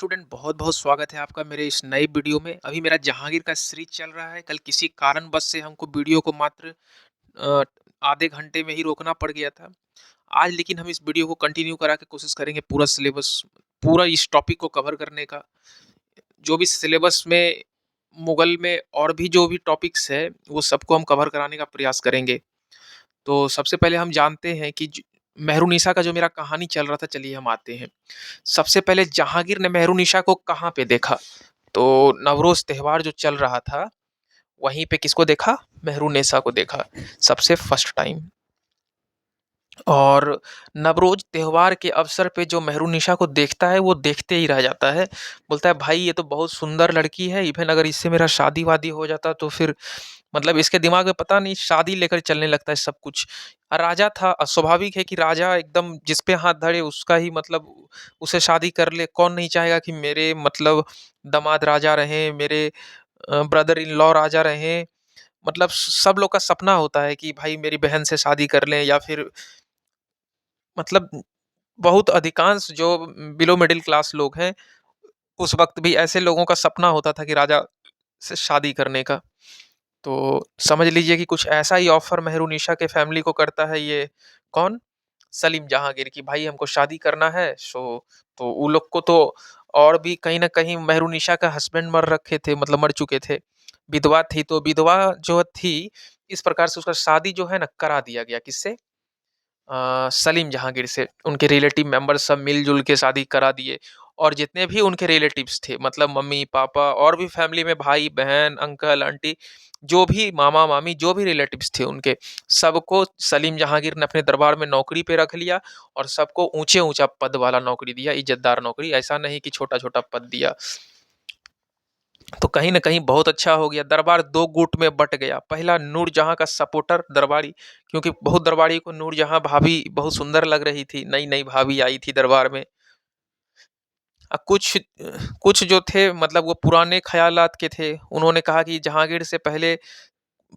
Student बहुत-बहुत स्वागत है आपका मेरे इस नए वीडियो में। अभी मेरा जहांगीर का सीरीज चल रहा है। कल किसी कारणवश से हमको वीडियो को मात्र अ, आधे घंटे में ही रोकना पड़ गया था। आज लेकिन हम इस वीडियो को कंटिन्यू करा के कोशिश करेंगे पूरा सिलेबस पूरा इस टॉपिक को कवर करने का। जो भी सिलेबस में मुगल में और भी जो भी टॉपिक्स है, वो सबको हम कवर कराने का प्रयास करेंगे। तो सबसे पहले हम जानते हैं कि मेहरुनिसा का जो मेरा कहानी चल रहा था, चलिए हम आते हैं। सबसे पहले जहांगीर ने मेहरुनिसा को कहाँ पे देखा? तो नवरोज़ त्योहार जो चल रहा था, वहीं पे किसको देखा? मेहरुनिसा को देखा, सबसे फर्स्ट टाइम। और नवरोज़ त्योहार के अवसर पे जो मेहरुनिसा को देखता है, वो देखते ही रह जाता है। बोलता है, भाई ये तो बहुत सुंदर लड़की है, इवन अगर इससे मेरा शादी-वादी हो जाता तो फिर मतलब इसके दिमाग में पता नहीं शादी लेकर चलने लगता है सब कुछ। राजा था, स्वाभाविक है कि राजा एकदम जिस पे हाथ धरे उसका ही मतलब उसे शादी कर ले। कौन नहीं चाहेगा कि मेरे मतलब दामाद राजा रहें, मेरे ब्रदर इन लॉ राजा रहें। मतलब सब लोग का सपना होता है कि भाई मेरी बहन से शादी कर लें, या फिर मतलब बहुत अधिकांश जो बिलो मिडिल क्लास लोग हैं, उस वक़्त भी ऐसे लोगों का सपना होता था कि राजा से शादी करने का। तो समझ लीजिए कि कुछ ऐसा ही ऑफ़र मेहरुनिसा के फैमिली को करता है ये कौन? सलीम जहांगीर, कि भाई हमको शादी करना है। तो वो लोग को तो और भी कहीं न कहीं मेहरुनिसा का हस्बैंड मर रखे थे, मतलब मर चुके थे। विधवा थी, तो विधवा जो थी, इस प्रकार से उसका शादी जो है ना करा दिया गया। किससे? सलीम जहांगीर से। उनके रिलेटिव मेंबर्स सब मिल-जुल के शादी करा दिए। और जितने भी उनके रिलेटिव्स थे, मतलब मम्मी-पापा और भी फैमिली में भाई-बहन, अंकल-आंटी, जो भी मामा-मामी, जो भी रिलेटिव्स थे उनके, सबको सलीम जहांगीर ने अपने दरबार में नौकरी पे रख लिया और सबको ऊँचे-ऊँचा पद वाला नौकरी दिया, इज़्ज़तदार नौकरी, ऐसा नहीं कि छोटा-छोटा पद दिया। तो कहीं न कहीं बहुत अच्छा हो गया, दरबार 2 गुट में बँट गया। पहला नूरजहाँ का सपोर्टर दरबारी, क्योंकि बहुत दरबारी को नूरजहाँ भाभी बहुत सुंदर लग रही थी, नई-नई भाभी आई थी दरबार में। कुछ जो थे मतलब वो पुराने ख़यालात के थे, उन्होंने कहा कि जहांगीर से पहले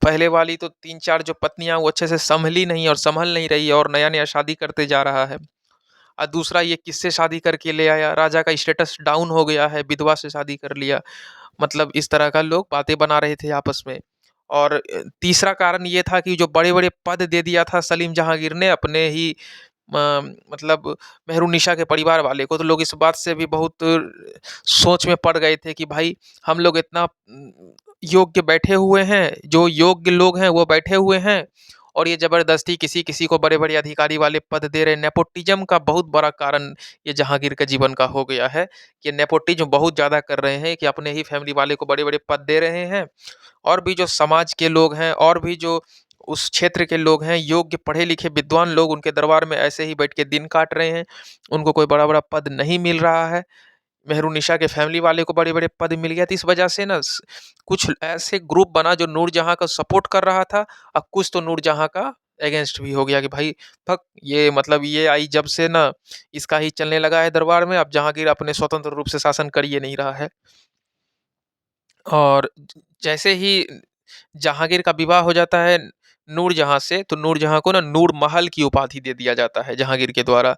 पहले वाली तो 3-4 जो पत्नियाँ वो अच्छे से सँभली नहीं और सँभल नहीं रही है, और नया-नया शादी करते जा रहा है। और दूसरा ये किससे शादी करके ले आया, राजा का स्टेटस डाउन हो गया है, विधवा से शादी कर लिया। मतलब इस तरह का लोग बातें बना रहे थे आपस में। और तीसरा कारण ये था कि जो बड़े-बड़े पद दे दिया था सलीम जहांगीर ने अपने ही म मतलब मेहरुनिसा के परिवार वाले को, तो लोग इस बात से भी बहुत सोच में पड़ गए थे कि भाई हम लोग इतना योग्य बैठे हुए हैं, जो योग्य लोग हैं वो बैठे हुए हैं, और ये ज़बरदस्ती किसी-किसी को बड़े-बड़े अधिकारी वाले पद दे रहे हैं। नेपोटिज़्म का बहुत बड़ा कारण ये जहांगीर के जीवन का हो गया है, कि नेपोटिज़्म बहुत ज़्यादा कर रहे हैं, कि अपने ही फैमिली वाले को बड़े-बड़े पद दे रहे हैं, और भी जो समाज के लोग हैं और भी जो उस क्षेत्र के लोग हैं, योग्य पढ़े-लिखे विद्वान लोग उनके दरबार में ऐसे ही बैठ के दिन काट रहे हैं। उनको कोई बड़ा-बड़ा पद नहीं मिल रहा है। मेहरुनिसा के फैमिली वाले को बड़े-बड़े पद मिल गया, तो इस वजह से ना कुछ ऐसे ग्रुप बना जो नूरजहाँ का सपोर्ट कर रहा था, और कुछ तो नूरजहाँ का अगेंस्ट भी हो गया कि भाई भक ये मतलब ये आई जब से ना इसका ही चलने लगा है दरबार में, अब जहांगीर अपने स्वतंत्र रूप से शासन कर ही नहीं रहा है। और जैसे ही जहांगीर का विवाह हो जाता है नूरजहाँ से, तो नूरजहाँ को ना नूर महल की उपाधि दे दिया जाता है जहांगीर के द्वारा।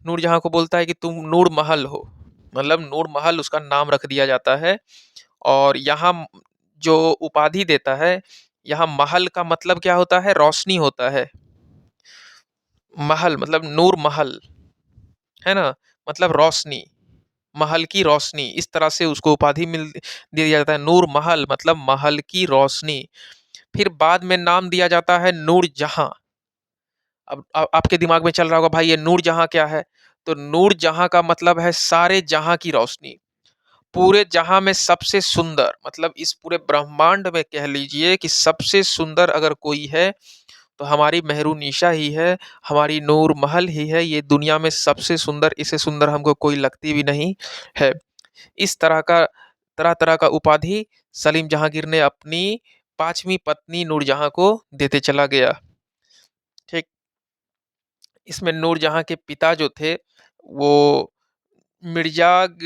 नूरजहाँ को बोलता है कि तुम नूर महल हो, मतलब नूर महल उसका नाम रख दिया जाता है। और यहाँ जो उपाधि देता है, यहाँ महल का मतलब क्या होता है? रोशनी होता है। महल मतलब नूर महल, है ना? मतलब रोशनी, महल की रोशनी, इस तरह से उसको उपाधि मिल दे दिया जाता है। नूर महल मतलब महल की रोशनी। फिर बाद में नाम दिया जाता है नूरजहाँ। अब आपके दिमाग में चल रहा होगा भाई ये नूरजहाँ क्या है? तो नूरजहाँ का मतलब है सारे जहाँ की रोशनी। पूरे जहाँ में सबसे सुंदर, मतलब इस पूरे ब्रह्मांड में कह लीजिए कि सबसे सुंदर अगर कोई है, तो हमारी मेहरुनिसा ही है, हमारी नूर महल ही है। ये दुनिया में सबसे सुंदर, इससे सुंदर हमको कोई लगती भी नहीं है। इस तरह-तरह का उपाधि सलीम जहांगीर ने अपनी 5वीं पत्नी नूरजहाँ को देते चला गया। ठीक, इसमें नूरजहाँ के पिता जो थे, वो मिर्ज़ाग,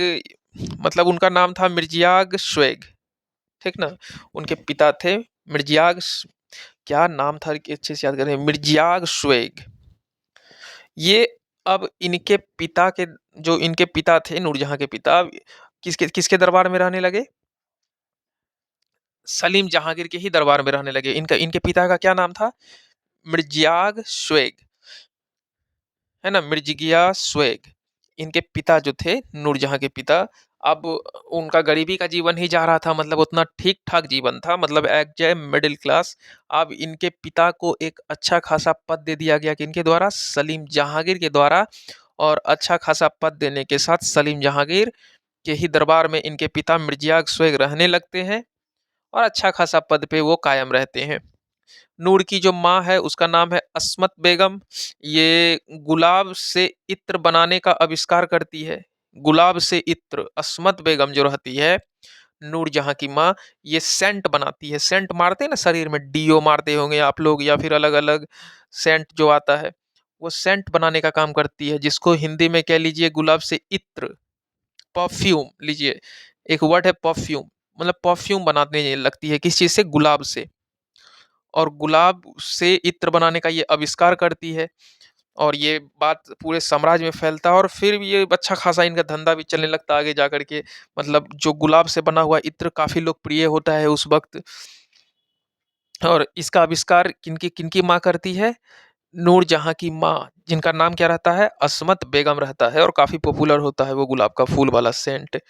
मतलब उनका नाम था मिर्ज़ियाग श्वेग, ठीक ना? उनके पिता थे मिर्ज़ियाग क्या नाम था कि अच्छे से याद करें, मिर्ज़ियाग श्वेग। ये अब इनके पिता के जो इनके पिता थे, नूरजहाँ के पिता किसके किसके दरबार में रहने लगे? सलीम जहांगीर के ही दरबार में रहने लगे। इनका इनके पिता का क्या नाम था? मिर्जियाग स्वेग, है ना? मिर्जिगिया स्वेग। इनके पिता जो थे, नूरजहाँ के पिता, अब उनका गरीबी का जीवन ही जा रहा था, मतलब उतना ठीक-ठाक जीवन था, मतलब एग्जै मिडिल क्लास। अब इनके पिता को एक अच्छा खासा पद दे दिया गया, किनके द्वारा? सलीम जहांगीर के द्वारा। और अच्छा खासा पद देने के साथ सलीम जहांगीर के ही दरबार में इनके पिता मिर्जियाग स्वेग रहने लगते हैं और अच्छा खासा पद पे वो कायम रहते हैं। नूर की जो माँ है उसका नाम है अस्मत बेगम। ये गुलाब से इत्र बनाने का आविष्कार करती है। गुलाब से इत्र अस्मत बेगम जो रहती है, नूरजहाँ की माँ, ये सेंट बनाती है। सेंट मारते हैं ना शरीर में, डीओ मारते होंगे आप लोग, या फिर अलग अलग सेंट जो आता है, वो सेंट बनाने का काम करती है, जिसको हिंदी में कह लीजिए गुलाब से इत्र, परफ्यूम लीजिए। एक वर्ड है परफ्यूम, मतलब परफ्यूम बनाने लगती है किस चीज से? गुलाब से। और गुलाब से इत्र बनाने का ये आविष्कार करती है, और ये बात पूरे साम्राज्य में फैलता है, और फिर ये अच्छा खासा इनका धंधा भी चलने लगता है आगे जा करके। मतलब जो गुलाब से बना हुआ इत्र काफी लोकप्रिय होता है उस वक्त। और इसका आविष्कार किनकी किनकी माँ करती है? नूरजहाँ की माँ, जिनका नाम क्या रहता है? अस्मत बेगम रहता है, और काफी पॉपुलर होता है वो गुलाब का फूल वाला सेंट।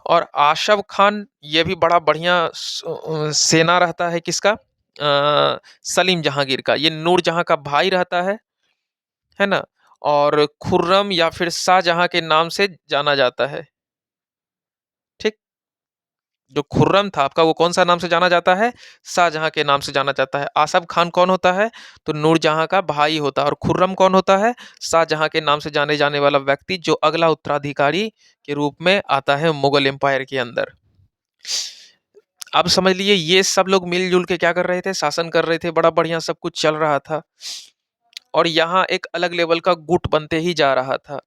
और आशफ खान, ये भी बड़ा बढ़िया सेना रहता है किसका? सलीम जहांगीर का। ये नूरजहाँ का भाई रहता है ना? और खुर्रम या फिर शाहजहां के नाम से जाना जाता है। ठीक। जो खुर्रम था आपका, वो कौन सा नाम से जाना जाता है? शाहजहां के नाम से जाना जाता है। आसफ खान कौन होता है? तो नूरजहां का भाई होता है। और खुर्रम कौन होता है? शाहजहां के नाम से जाने जाने वाला व्यक्ति, जो अगला उत्तराधिकारी के रूप में आता है मुगल एम्पायर के अंदर। अब समझ लीजिए ये सब लोग मिलजुल के क्या कर रहे थे? शासन कर रहे थे, बड़ा बढ़िया सब कुछ चल रहा था। और यहाँ एक अलग लेवल का गुट बनते ही जा रहा था।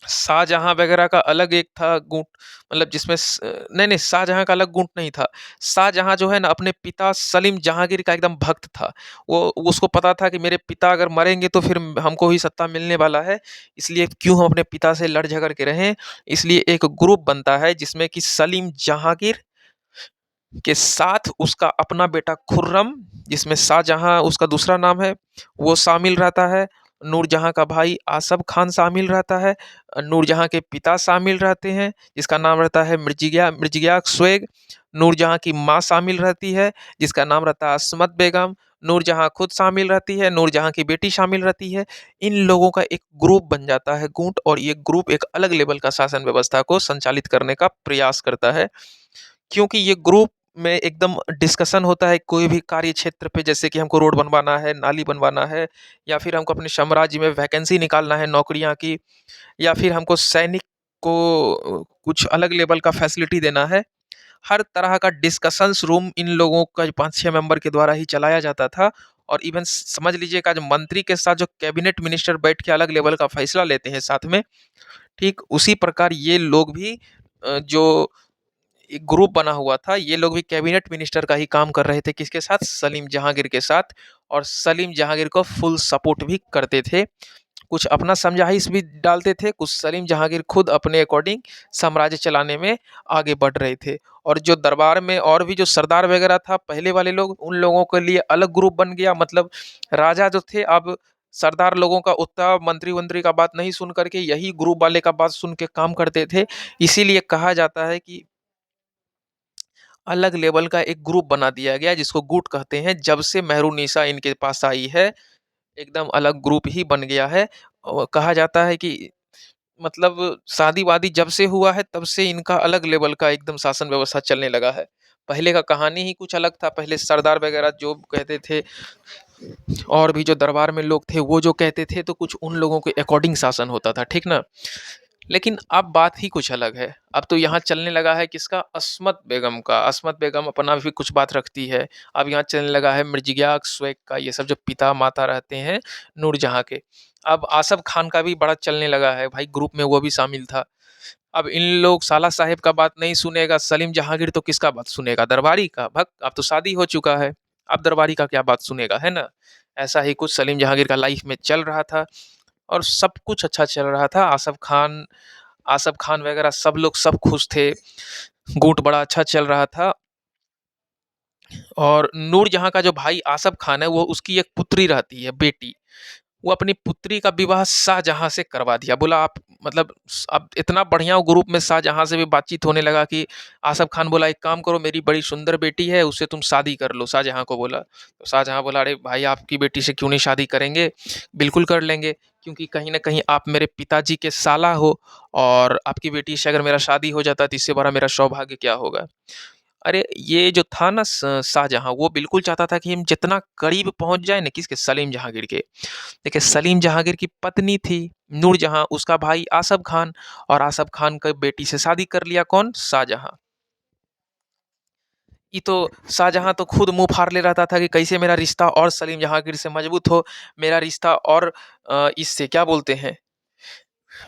शाहजहां वगैरह का अलग एक था गुट, मतलब जिसमें नहीं नहीं, शाहजहां का अलग गुट नहीं था। शाहजहां जो है ना, अपने पिता सलीम जहांगीर का एकदम भक्त था। वो उसको पता था कि मेरे पिता अगर मरेंगे तो फिर हमको ही सत्ता मिलने वाला है, इसलिए क्यों हम अपने पिता से लड़ झगड़ के रहें। इसलिए एक ग्रुप बनता है जिसमें कि सलीम जहांगीर के साथ उसका अपना बेटा खुर्रम, जिसमें शाहजहां उसका दूसरा नाम है, वो शामिल रहता है। नूरजहां का भाई आसफ खान शामिल रहता है। नूरजहां के पिता शामिल रहते हैं, जिसका नाम रहता है मिर्जिया मिर्जिया स्वेग। नूरजहां की माँ शामिल रहती है, जिसका नाम रहता है असमत बेगम। नूरजहां खुद शामिल रहती है, नूरजहां की बेटी शामिल रहती है। इन लोगों का एक ग्रुप बन जाता है, गुट, और ये ग्रुप एक अलग लेवल का शासन व्यवस्था को संचालित करने का प्रयास करता है। क्योंकि ये ग्रुप में एकदम डिस्कशन होता है कोई भी कार्य क्षेत्र पे, जैसे कि हमको रोड बनवाना है, नाली बनवाना है, या फिर हमको अपने साम्राज्य में वैकेंसी निकालना है नौकरियां की, या फिर हमको सैनिक को कुछ अलग लेवल का फैसिलिटी देना है। हर तरह का डिस्कशंस रूम इन लोगों का 5-6 मेंबर के द्वारा ही चलाया जाता था। और इवन समझ लीजिएगा, जो मंत्री के साथ जो कैबिनेट मिनिस्टर बैठ के अलग लेवल का फैसला लेते हैं साथ में, ठीक उसी प्रकार ये लोग भी जो एक ग्रुप बना हुआ था, ये लोग भी कैबिनेट मिनिस्टर का ही काम कर रहे थे, किसके साथ? सलीम जहांगीर के साथ। और सलीम जहांगीर को फुल सपोर्ट भी करते थे। कुछ अपना समझाइश भी डालते थे, कुछ सलीम जहांगीर खुद अपने अकॉर्डिंग साम्राज्य चलाने में आगे बढ़ रहे थे। और जो दरबार में और भी जो सरदार वगैरह था पहले वाले लोग, उन लोगों के लिए अलग ग्रुप बन गया। मतलब राजा जो थे, अब सरदार लोगों का उतना मंत्री वंत्री का बात नहीं सुन करके यही ग्रुप वाले का बात सुन के काम करते थे। इसीलिए कहा जाता है कि अलग लेवल का एक ग्रुप बना दिया गया, जिसको गुट कहते हैं। जब से मेहरुन्निसा इनके पास आई है, एकदम अलग ग्रुप ही बन गया है। और कहा जाता है कि मतलब शादी वादी जब से हुआ है, तब से इनका अलग लेवल का एकदम शासन व्यवस्था चलने लगा है। पहले का कहानी ही कुछ अलग था। पहले सरदार वगैरह जो कहते थे, और भी जो दरबार में लोग थे वो जो कहते थे, तो कुछ उन लोगों के अकॉर्डिंग शासन होता था, ठीक ना? लेकिन अब बात ही कुछ अलग है। अब तो यहाँ चलने लगा है किसका? अस्मत बेगम का। अस्मत बेगम अपना भी कुछ बात रखती है। अब यहाँ चलने लगा है मिर्जिया स्वेग का, ये सब जो पिता माता रहते हैं नूरजहाँ के। अब आसफ खान का भी बड़ा चलने लगा है भाई, ग्रुप में वो भी शामिल था। अब इन लोग साला साहेब का बात नहीं सुनेगा, सलीम जहांगीर तो किसका बात सुनेगा? दरबारी का। भक्त, अब तो शादी हो चुका है, अब दरबारी का क्या बात सुनेगा, है ना? ऐसा ही कुछ सलीम जहांगीर का लाइफ में चल रहा था। और सब कुछ अच्छा चल रहा था। आसफ खान वगैरह सब लोग सब खुश थे, गुट बड़ा अच्छा चल रहा था। और नूरजहाँ का जो भाई आसफ खान है, वो उसकी एक पुत्री रहती है, बेटी। वो अपनी पुत्री का विवाह शाहजहाँ से करवा दिया। बोला आप मतलब अब इतना बढ़िया ग्रुप में शाहजहाँ से भी बातचीत होने लगा कि आसफ खान बोला एक काम करो, मेरी बड़ी सुंदर बेटी है, उससे तुम शादी कर लो। शाहजहाँ को बोला तो शाहजहाँ बोला अरे भाई आपकी बेटी से क्यों नहीं शादी करेंगे, बिल्कुल कर लेंगे, क्योंकि कहीं ना कहीं आप मेरे पिताजी के साला हो, और आपकी बेटी से अगर मेरा शादी हो जाता तो इससे बड़ा मेरा सौभाग्य क्या होगा। अरे ये जो था ना शाहजहाँ, वो बिल्कुल चाहता था कि हम जितना करीब पहुंच जाए ना किसके, सलीम जहांगीर के। देखिए सलीम जहांगीर की पत्नी थी नूरजहाँ, उसका भाई आसफ खान, और आसफ खान का बेटी से शादी कर लिया कौन, शाहजहाँ। ये तो शाहजहाँ तो खुद मुंह फाड़ ले रहा था कि कैसे मेरा रिश्ता और सलीम जहांगीर से मजबूत हो, मेरा रिश्ता और इससे क्या बोलते हैं,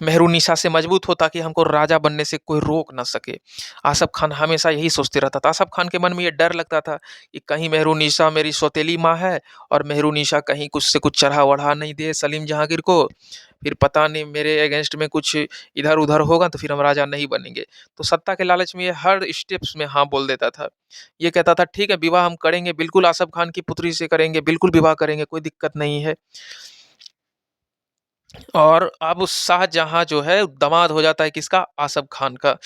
मेहरुनिसा से मजबूत हो, ताकि हमको राजा बनने से कोई रोक ना सके। आसफ खान हमेशा यही सोचते रहता था। आसफ खान के मन में ये डर लगता था कि कहीं मेहरुनिसा मेरी सौतेली माँ है, और मेहरुनिसा कहीं कुछ से कुछ चढ़ा वढ़ा नहीं दे सलीम जहांगीर को, फिर पता नहीं मेरे अगेंस्ट में कुछ इधर उधर होगा तो फिर हम राजा नहीं बनेंगे। तो सत्ता के लालच में ये हर स्टेप्स में हाँ बोल देता था। ये कहता था ठीक है विवाह हम करेंगे, बिल्कुल आसफ खान की पुत्री से करेंगे, बिल्कुल विवाह करेंगे, कोई दिक्कत नहीं है। और अब उस शाहजहाँ जो है दामाद हो जाता है किसका, आसफ खान का।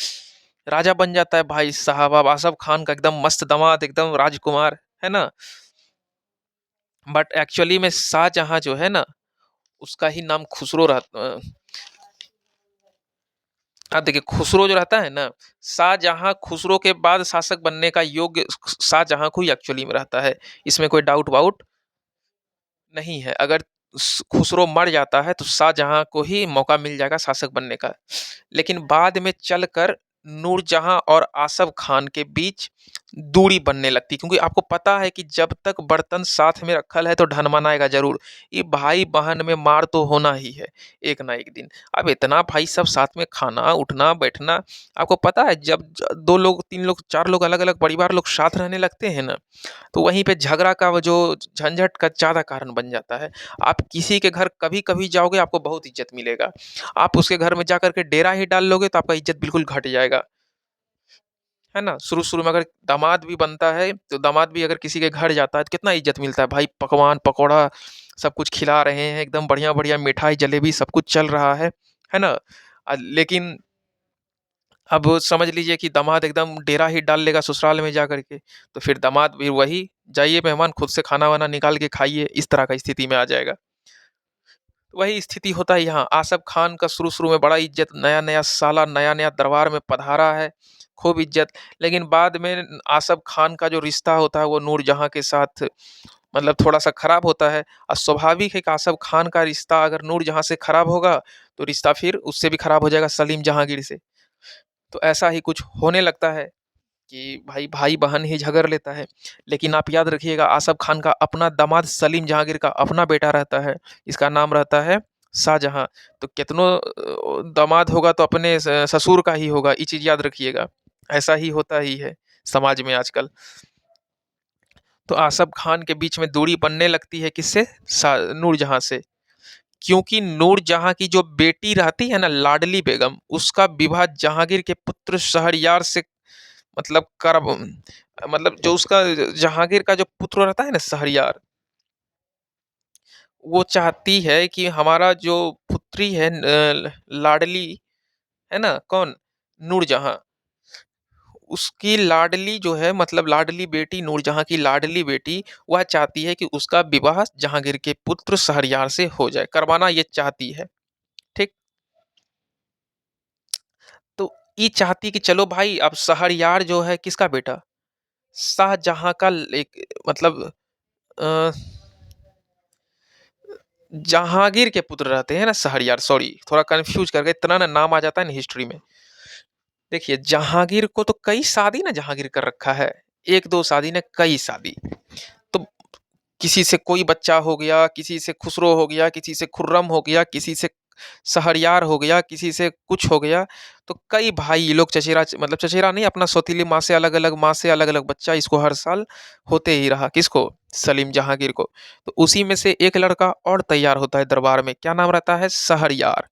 राजा बन जाता है भाई साहब, अब आसफ खान का एकदम मस्त दामाद, एकदम राजकुमार, है ना। बट एक्चुअली में शाहजहाँ जो है ना, उसका ही नाम खुसरो रहता। अब देखिए खुसरो जो रहता है ना, शाहजहाँ खुसरो के बाद शासक बनने का योग्य शाहजहाँ को ही एक्चुअली में रहता है, इसमें कोई डाउट वाउट नहीं है। अगर खुसरो मर जाता है तो शाहजहाँ को ही मौका मिल जाएगा शासक बनने का। लेकिन बाद में चलकर नूरजहाँ और आसफ खान के बीच दूरी बनने लगती, क्योंकि आपको पता है कि जब तक बर्तन साथ में रखल है तो ढन मनाएगा जरूर। ये भाई बहन में मार तो होना ही है एक ना एक दिन। अब इतना भाई सब साथ में खाना उठना बैठना, आपको पता है जब दो लोग तीन लोग चार लोग अलग अलग परिवार लोग साथ रहने लगते हैं ना, तो वहीं पे झगड़ा का वो जो झंझट का ज़्यादा कारण बन जाता है। आप किसी के घर कभी-कभी जाओगे आपको बहुत इज़्ज़त मिलेगा। आप उसके घर में जाकर के डेरा ही डाल लोगे तो आपका इज़्ज़त बिल्कुल घट जाएगा। है ना? शुरू-शुरू में अगर दामाद भी बनता है, तो दामाद भी अगर किसी के घर जाता है तो कितना इज़्ज़त मिलता है। भाई पकवान, पकौड़ा सब कुछ खिला रहे हैं, एकदम बढ़िया-बढ़िया मिठाई, जलेबी सब कुछ चल रहा है ना? लेकिन अब समझ लीजिए कि दामाद एकदम डेरा ही डाल लेगा ससुराल में जा कर के, तो फिर दामाद भी वही, जाइए मेहमान खुद से खाना-वाना निकाल के खाइए, इस तरह का स्थिति में आ जाएगा। वही स्थिति होता है यहाँ। आसफ खान का शुरू-शुरू में बड़ा इज़्ज़त, नया-नया साला नया-नया दरबार में पधारा है, खूब इज़्ज़त। लेकिन बाद में आसफ खान का जो रिश्ता होता है वो नूरजहाँ के साथ मतलब थोड़ा-सा खराब होता है। और स्वाभाविक है कि आसफ खान का रिश्ता अगर नूरजहाँ से खराब होगा, तो रिश्ता फिर उससे भी खराब हो जाएगा सलीम जहांगीर से। तो ऐसा ही कुछ होने लगता है कि भाई भाई-बहन ही झगड़ लेता है। लेकिन आप याद रखिएगा आसफ खान का अपना दामाद सलीम जहांगीर का अपना बेटा रहता है, इसका नाम रहता है शाहजहाँ। तो कितनों दामाद होगा तो अपने ससुर का ही होगा, ये चीज़ याद रखिएगा। ऐसा ही होता ही है समाज में आजकल। तो आसफ खान के बीच में दूरी बनने लगती है किससे, नूरजहाँ से। क्योंकि नूरजहाँ की जो बेटी रहती है ना लाडली बेगम, उसका विवाह जहांगीर के पुत्र शहरयार से मतलब मतलब जो उसका जहांगीर का जो पुत्र रहता है ना शहरयार, वो चाहती है कि हमारा जो पुत्री है लाडली, है ना कौन, नूरजहाँ, उसकी लाडली जो है मतलब लाडली बेटी नूरजहाँ की लाडली बेटी, वह चाहती है कि उसका विवाह जहांगीर के पुत्र शहरयार से हो जाए, करवाना ये चाहती है। ठीक। तो ये चाहती कि चलो भाई अब शहरयार जो है किसका बेटा, शाहजहाँ का एक मतलब अ, जहांगीर के पुत्र रहते हैं ना शहरयार, सॉरी थोड़ा कंफ्यूज कर गए, इतना ना नाम आ जाता है ना हिस्ट्री में। देखिए जहांगीर को तो कई शादी ना जहांगीर कर रखा है, एक दो शादी ने कई शादी। तो किसी से कोई बच्चा हो गया, किसी से खुसरो हो गया, किसी से खुर्रम हो गया, किसी से शहरयार हो गया, किसी से कुछ हो गया, तो कई भाई ये लोग चचेरा मतलब चचेरा नहीं, अपना सौतीली माँ से अलग-अलग बच्चा इसको हर साल होते ही रहा। किसको? सलीम जहांगीर को। तो उसी में से एक लड़का और तैयार होता है दरबार में, क्या नाम रहता है? शहरयार।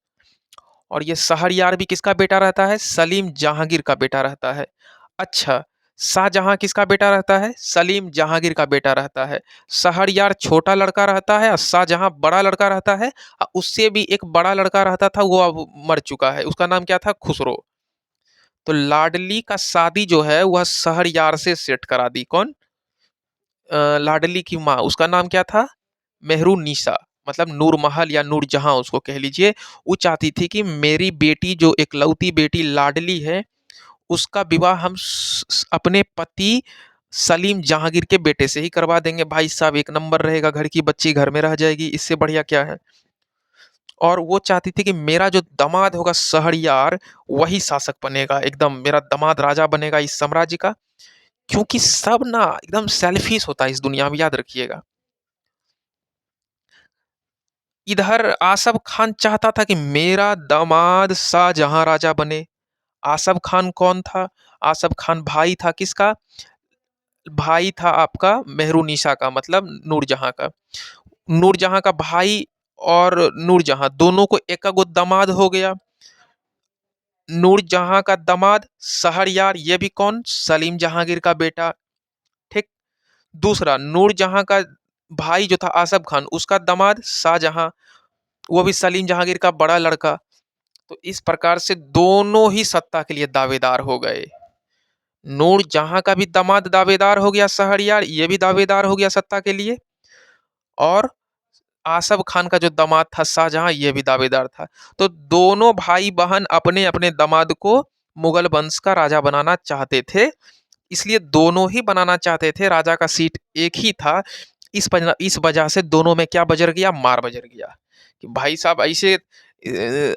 और ये शहरयार भी किसका बेटा रहता है? सलीम जहांगीर का बेटा रहता है। अच्छा, शाहजहां किसका बेटा रहता है? सलीम जहांगीर का बेटा रहता है। शहरयार छोटा लड़का रहता है और शाहजहां बड़ा लड़का रहता है। उससे भी एक बड़ा लड़का रहता था, वो अब मर चुका है, उसका नाम क्या था? खुसरो। तो लाडली का शादी जो है वह शहरयार से सेट करा दी। कौन? लाडली की माँ, उसका नाम क्या था? मेहरुन्निसा, मतलब नूरमहल या नूरजहां उसको कह लीजिए। वो चाहती थी कि मेरी बेटी जो इकलौती बेटी लाडली है, उसका विवाह हम अपने पति सलीम जहांगीर के बेटे से ही करवा देंगे। भाई साहब एक नंबर रहेगा, घर की बच्ची घर में रह जाएगी, इससे बढ़िया क्या है। और वो चाहती थी कि मेरा जो दामाद होगा शहरयार, वही शासक बनेगा, एकदम मेरा दामाद राजा बनेगा इस साम्राज्य का। क्योंकि सब ना एकदम सेल्फिश होता है इस दुनिया में, याद रखिएगा। इधर आसफ खान चाहता था कि मेरा दामाद शाहजहां राजा बने। आसफ खान कौन था? आसफ खान भाई था किसका? भाई था आपका मेहरुनिसा का, मतलब नूरजहां का। नूरजहां का भाई और नूरजहां दोनों को एक गो दामाद हो गया। नूरजहां का दामाद शहरयार, ये भी कौन? सलीम जहांगीर का बेटा। ठीक। दूसरा नूरजहां का भाई जो था आसफ खान, उसका दामाद शाहजहां, वो भी सलीम जहांगीर का बड़ा लड़का। तो इस प्रकार से दोनों ही सत्ता के लिए दावेदार हो गए। नूरजहां का भी दामाद दावेदार हो गया शहरयार, ये भी दावेदार हो गया सत्ता के लिए। और आसफ खान का जो दामाद था शाहजहां, ये भी दावेदार था। तो दोनों भाई बहन अपने अपने दामाद को मुगल वंश का राजा बनाना चाहते थे। इसलिए दोनों ही बनाना चाहते थे, राजा का सीट एक ही था। इस वजह से दोनों में क्या बजर गया? मार बजर गया कि भाई साहब ऐसे।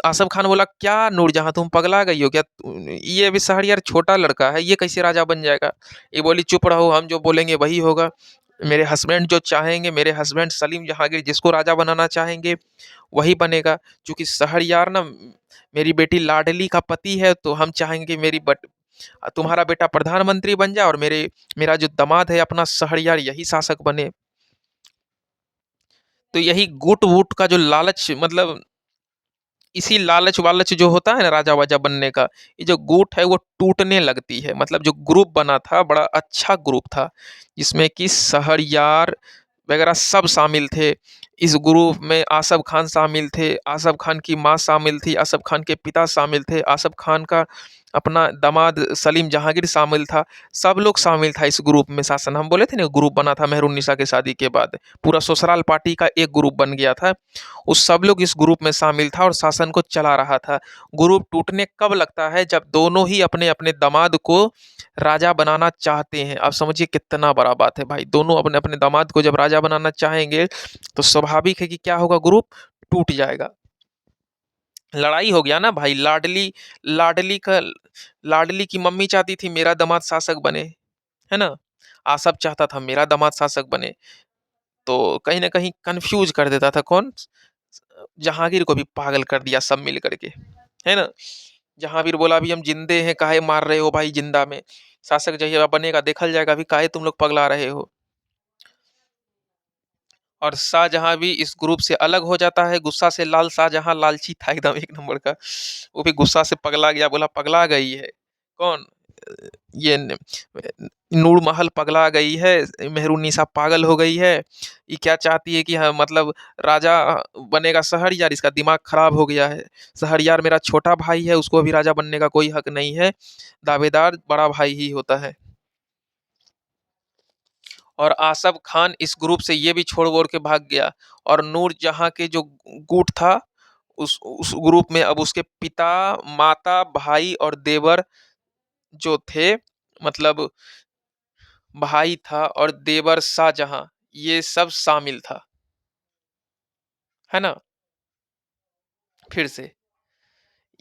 आसफ खान बोला, क्या नूरजहां तुम पगला गई हो क्या? ये अभी शहरयार छोटा लड़का है, ये कैसे राजा बन जाएगा? ये बोली, चुप रहो, हम जो बोलेंगे वही होगा। मेरे हस्बैंड जो चाहेंगे, मेरे हस्बैंड सलीम जहांगीर जिसको राजा बनाना चाहेंगे वही बनेगा। क्योंकि शहरयार ना मेरी बेटी लाडली का पति है, तो हम चाहेंगे कि तुम्हारा बेटा प्रधानमंत्री बन जाए और मेरा जो दामाद है अपना शहरयार, यही शासक बने। तो यही गुट वुट का जो लालच, मतलब इसी लालच वालच जो होता है ना राजा वाजा बनने का, ये जो गुट है वो टूटने लगती है। मतलब जो ग्रुप बना था, बड़ा अच्छा ग्रुप था, जिसमें कि शहरयार वगैरह सब शामिल थे। इस ग्रुप में आसफ खान शामिल थे, आसफ खान की माँ शामिल थी, आसफ खान के पिता शामिल थे, आसफ खान का अपना दामाद सलीम जहांगीर शामिल था। सब लोग शामिल था इस ग्रुप में। शासन, हम बोले थे ना ग्रुप बना था मेहरुन्निसा के शादी के बाद, पूरा ससुराल पार्टी का एक ग्रुप बन गया था। उस सब लोग इस ग्रुप में शामिल था और शासन को चला रहा था। ग्रुप टूटने कब लगता है? जब दोनों ही अपने अपने दामाद को राजा बनाना चाहते हैं। आप समझिए कितना बड़ा बात है भाई, दोनों अपने अपने दामाद को जब राजा बनाना चाहेंगे तो स्वाभाविक है कि क्या होगा? ग्रुप टूट जाएगा। लड़ाई हो गया ना भाई। लाडली का लाडली की मम्मी चाहती थी मेरा दामाद शासक बने, है ना? आसफ चाहता था मेरा दामाद शासक बने। तो कहीं ना कहीं कंफ्यूज कर देता था कौन? जहांगीर को भी पागल कर दिया सब मिल करके, है ना? जहांगीर बोला, अभी हम जिंदे हैं, काहे मार रहे हो भाई? जिंदा में शासक जहिया बनेगा देखल जाएगा, अभी काहे तुम लोग पगला रहे हो? और शाहजहां भी इस ग्रुप से अलग हो जाता है गुस्सा से। लाल शाहजहां लालची था एकदम एक नंबर का, वो भी गुस्सा से पगला गया। बोला, पगला गई है कौन? ये नूर महल पगला गई है, मेहरुन्निसा पागल हो गई है। ये क्या चाहती है कि हाँ, मतलब राजा बनेगा शहरयार, इसका दिमाग खराब हो गया है। शहरयार मेरा छोटा भाई है, उसको भी राजा बनने का कोई हक नहीं है, दावेदार बड़ा भाई ही होता है। और आसफ खान इस ग्रुप से ये भी छोड़ वोड़ के भाग गया। और नूरजहां के जो गुट था, उस ग्रुप में अब उसके पिता, माता, भाई और देवर जो थे, मतलब भाई था और देवर शाहजहां, ये सब शामिल था, है ना? फिर से,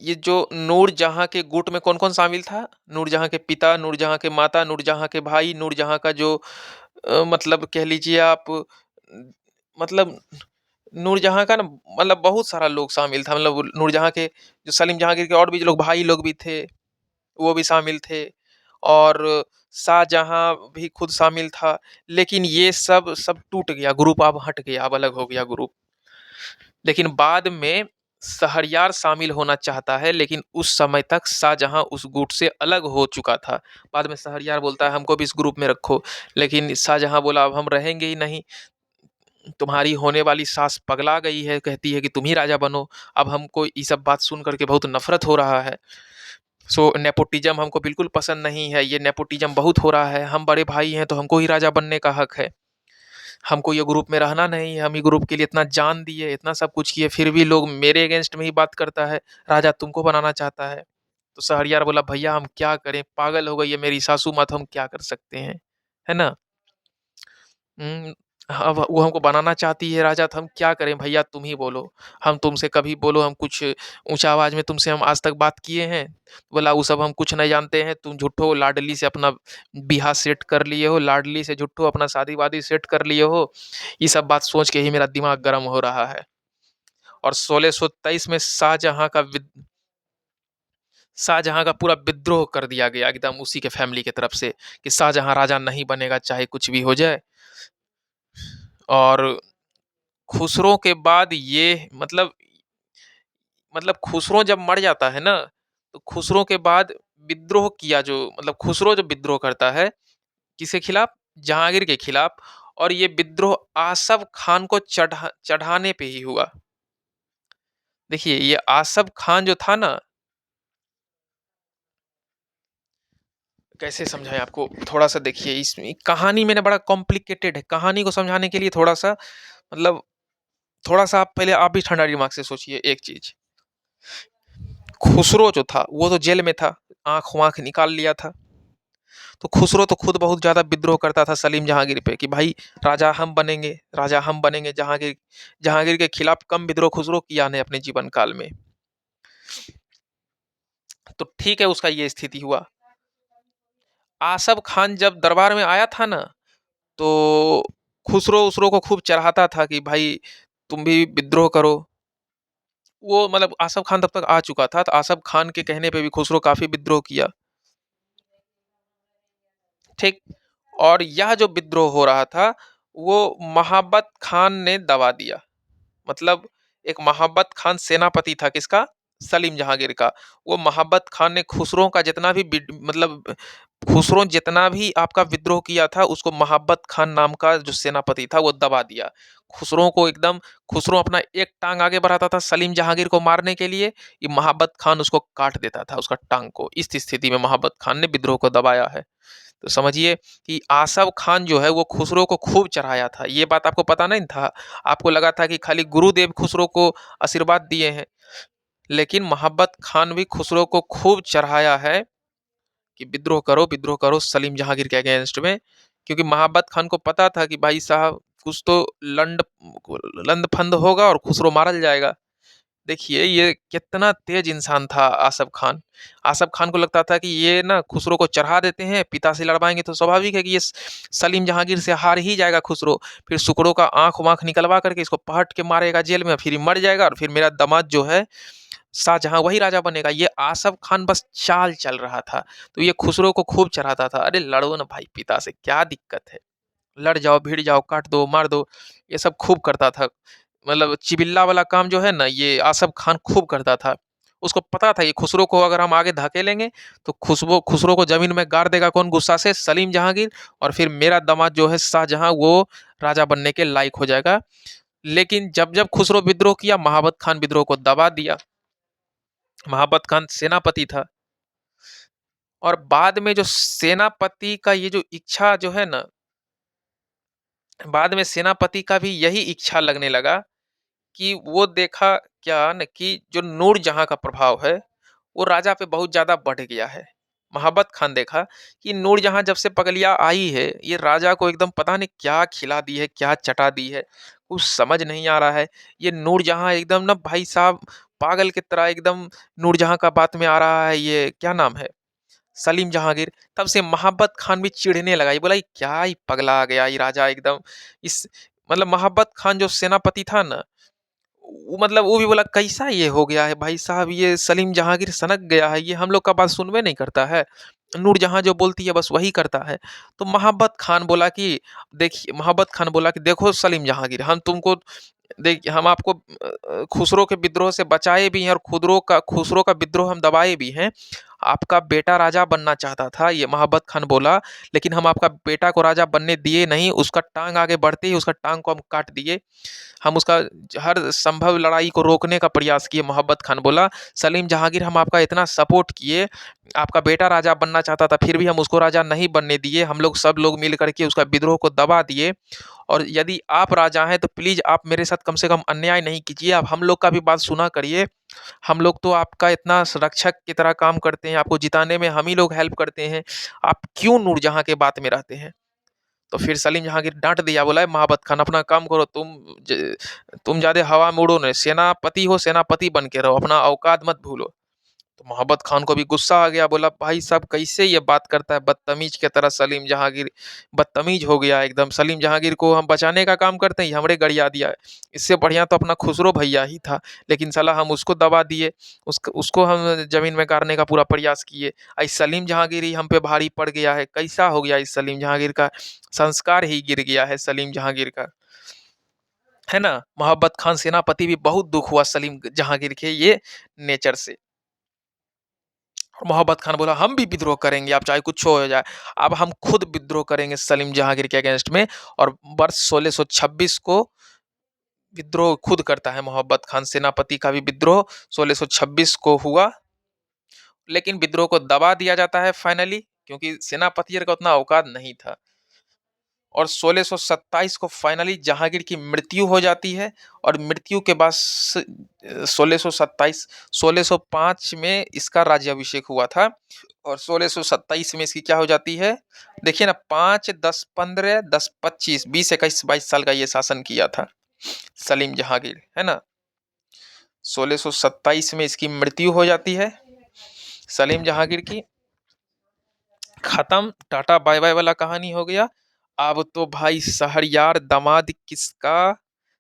ये जो नूरजहां के गुट में कौन कौन शामिल था? नूरजहां के पिता, नूरजहां के माता, नूरजहां के भाई, नूरजहां का जो मतलब कह लीजिए आप, मतलब नूरजहाँ का ना मतलब बहुत सारा लोग शामिल था, मतलब नूरजहाँ के जो सलीम जहांगीर के और भी जो लोग भाई लोग भी थे, वो भी शामिल थे, और शाहजहाँ भी खुद शामिल था। लेकिन ये सब सब टूट गया, ग्रुप अब हट गया, अब अलग हो गया ग्रुप। लेकिन बाद में शहरयार शामिल होना चाहता है, लेकिन उस समय तक शाहजहाँ उस गुट से अलग हो चुका था। बाद में शहरयार बोलता है हमको भी इस ग्रुप में रखो, लेकिन शाहजहाँ बोला अब हम रहेंगे ही नहीं, तुम्हारी होने वाली सास पगला गई है, कहती है कि तुम ही राजा बनो। अब हमको ये सब बात सुन करके बहुत नफरत हो रहा है। सो नेपोटिज्म हमको बिल्कुल पसंद नहीं है, ये नेपोटिज्म बहुत हो रहा है, हम बड़े भाई हैं तो हमको ही राजा बनने का हक है, हमको ये ग्रुप में रहना नहीं है, हम ये ग्रुप के लिए इतना जान दिए, इतना सब कुछ किए, फिर भी लोग मेरे अगेंस्ट में ही बात करता है, राजा तुमको बनाना चाहता है। तो शहरयार बोला भैया हम क्या करें, पागल हो गई है मेरी सासू माँ, तो हम क्या कर सकते हैं, है ना। हुँ, अब वो हमको बनाना चाहती है राजा, तो हम क्या करें भैया, तुम ही बोलो। हम तुमसे कभी बोलो, हम कुछ ऊँचा आवाज़ में तुमसे हम आज तक बात किए हैं? बोला वो सब हम कुछ नहीं जानते हैं, तुम झूठो लाडली से अपना बियाह सेट कर लिए हो, लाडली से झूठो अपना शादी-वादी सेट कर लिए हो। ये सब बात सोच के ही मेरा दिमाग गरम हो रहा है। और 1623 में शाहजहाँ का पूरा विद्रोह कर दिया गया एकदम उसी के फैमिली की तरफ से, कि शाहजहाँ राजा नहीं बनेगा चाहे कुछ भी हो जाए। और खुसरो के बाद ये मतलब खुसरो जब मर जाता है ना, तो खुसरो के बाद विद्रोह किया, जो मतलब खुसरो जब विद्रोह करता है, किसके खिलाफ? जहांगीर के खिलाफ। और ये विद्रोह आसफ खान को चढ़ाने पे ही हुआ। देखिए ये आसफ खान जो था ना, कैसे समझाएं आपको, थोड़ा सा देखिए, इस कहानी मैंने बड़ा कॉम्प्लिकेटेड है, कहानी को समझाने के लिए थोड़ा सा मतलब थोड़ा सा आप पहले आप भी ठंडा दिमाग से सोचिए एक चीज। खुसरो जो था वो तो जेल में था, आंख वाँख निकाल लिया था। तो खुसरो तो खुद बहुत ज़्यादा विद्रोह करता था सलीम जहांगीर पे, कि भाई राजा हम बनेंगे, राजा हम बनेंगे। जहांगीर जहांगीर के खिलाफ कम विद्रोह खुसरो किया ने अपने जीवन काल में। तो ठीक है, उसका ये स्थिति हुआ। आसफ खान जब दरबार में आया था ना, तो खुसरो उसरो को खूब चढ़ाता था कि भाई तुम भी विद्रोह करो। वो मतलब आसफ खान तब तक आ चुका था, तो आसफ खान के कहने पे भी खुसरो काफी विद्रोह किया। ठीक। और यह जो विद्रोह हो रहा था, वो महाबत खान ने दबा दिया। मतलब एक महाबत खान सेनापति था किसका? सलीम जहांगीर का। वो महाबत खान ने खुसरो का जितना भी मतलब खुसरो जितना भी आपका विद्रोह किया था, उसको महाबत खान नाम का जो सेनापति था वो दबा दिया। खुसरो को एकदम खुसरो अपना एक टांग आगे बढ़ाता था सलीम जहांगीर को मारने के लिए, ये महाबत खान उसको काट देता था उसका टांग को। इस स्थिति में महाबत खान ने विद्रोह को दबाया है। तो समझिए कि आसफ खान जो है वो खुसरो को खूब चढ़ाया था। ये बात आपको पता नहीं था? आपको लगा था कि खाली गुरुदेव खुसरो को आशीर्वाद दिए हैं, लेकिन महाबत खान भी खुसरो को खूब चढ़ाया है कि विद्रोह करो सलीम जहांगीर के अगेंस्ट में। क्योंकि महाबत खान को पता था कि भाई साहब कुछ तो लंड लंद फंद होगा और खुसरो मारल जाएगा। देखिए ये कितना तेज इंसान था आसफ खान। आसफ खान को लगता था कि ये ना खुसरो को चढ़ा देते हैं, पिता से लड़वाएंगे तो स्वाभाविक है कि ये सलीम जहांगीर से हार ही जाएगा खुसरो। फिर सुकड़ों का आंख वाँख निकलवा करके इसको पहट के मारेगा जेल में, फिर मर जाएगा, और फिर मेरा दामाद जो है शाहजहां वही राजा बनेगा। ये आसफ खान बस चाल चल रहा था। तो ये खुसरो को खूब चढ़ाता था, अरे लड़ो ना भाई पिता से, क्या दिक्कत है, लड़ जाओ, भिड़ जाओ, काट दो, मार दो, ये सब खूब करता था। मतलब चिबिल्ला वाला काम जो है ना, ये आसफ खान खूब करता था। उसको पता था ये खुसरो को अगर हम आगे धकेलेंगे तो खुशबो खुसरो को जमीन में गाड़ देगा कौन? गुस्सा से सलीम जहांगीर। और फिर मेरा दामाद जो है शाहजहां, वो राजा बनने के लायक हो जाएगा। लेकिन जब जब खुसरो विद्रोह किया, महाबत खान विद्रोह को दबा दिया। महाबत खान सेनापति था। और बाद में जो सेनापति का ये जो इच्छा जो है ना, बाद में सेनापति का भी यही इच्छा लगने लगा कि वो देखा क्या न कि जो नूरजहाँ का प्रभाव है वो राजा पे बहुत ज़्यादा बढ़ गया है। महाबत खान देखा कि नूरजहाँ जब से पगलिया आई है, ये राजा को एकदम पता नहीं क्या खिला दी है, क्या चटा दी है, कुछ समझ नहीं आ रहा है। ये नूरजहाँ एकदम ना भाई साहब पागल की तरह एकदम नूरजहाँ का बात में आ रहा है, ये क्या नाम है, सलीम जहांगीर। तब से महाबत खान भी चिढ़ने लगा, ये बोला ये क्या ही पगला आ गया ये राजा एकदम। इस मतलब महाबत खान जो सेनापति था ना, मतलब वो भी बोला कैसा ये हो गया है भाई साहब, ये सलीम जहांगीर सनक गया है, ये हम लोग का बात सुनबे नहीं करता है, नूरजहां जो बोलती है बस वही करता है। तो मोहब्बत खान बोला कि देखो सलीम जहांगीर, हम तुमको देखिए हम आपको खुसरो के विद्रोह से बचाए भी हैं और खुसरो का विद्रोह हम दबाए भी हैं। आपका बेटा राजा बनना चाहता था, ये मोहब्बत खान बोला, लेकिन हम आपका बेटा को राजा बनने दिए नहीं, उसका टांग आगे बढ़ते ही उसका टांग को हम काट दिए। हम उसका हर संभव लड़ाई को रोकने का प्रयास किए। मोहब्बत खान बोला सलीम जहांगीर, हम आपका इतना सपोर्ट किए, आपका बेटा राजा बनना चाहता था फिर भी हम उसको राजा नहीं बनने दिए, हम लोग सब लोग मिल करके उसका विद्रोह को दबा दिए। और यदि आप राजा हैं तो प्लीज आप मेरे साथ कम से कम अन्याय नहीं कीजिए, आप हम लोग का भी बात सुना करिए। हम लोग तो आपका इतना रक्षक की तरह काम करते हैं, आपको जिताने में हम ही लोग हेल्प करते हैं, आप क्यों नूरजहां के बात में रहते हैं। तो फिर सलीम जहांगीर डांट दिया, बोला मोहब्बत खान अपना काम करो, तुम ज्यादा हवा में उड़ो नहीं, सेनापति हो सेनापति बन के रहो, अपना औकात मत भूलो। तो मोहब्बत खान को भी गुस्सा आ गया, बोला भाई साहब कैसे ये बात करता है बदतमीज की तरह सलीम जहांगीर, बदतमीज हो गया एकदम, सलीम जहांगीर को हम बचाने का काम करते हैं, हमरे गड़िया दिया है, इससे बढ़िया तो अपना खुसरो भैया ही था, लेकिन साला हम उसको दबा दिए, उसको हम जमीन में गाड़ने का पूरा प्रयास किए, इस सलीम जहांगीर ही हम पे भारी पड़ गया है, कैसा हो गया इस सलीम जहांगीर का संस्कार ही गिर गया है सलीम जहांगीर का, है ना। मोहब्बत खान सेनापति भी बहुत दुख हुआ सलीम जहांगीर के ये नेचर से। और मोहब्बत खान बोला हम भी विद्रोह करेंगे, आप चाहे कुछ हो जाए, अब हम खुद विद्रोह करेंगे सलीम जहांगीर के अगेंस्ट में। और वर्ष 1626 को विद्रोह खुद करता है मोहब्बत खान, सेनापति का भी विद्रोह 1626 को हुआ, लेकिन विद्रोह को दबा दिया जाता है फाइनली, क्योंकि सेनापति का उतना औकात नहीं था। और 1627 को फाइनली जहांगीर की मृत्यु हो जाती है। और मृत्यु के बाद 1627 1605 में इसका राज्याभिषेक हुआ था। और 1627 में इसकी क्या हो जाती है, देखिए ना, 5 10 15 10 25 20 21 22 साल का ये शासन किया था सलीम जहांगीर, है ना। 1627 में इसकी मृत्यु हो जाती है सलीम जहांगीर की। खत्म, टाटा बाय बाय वाला कहानी हो गया। अब तो भाई शहरयार दामाद किसका,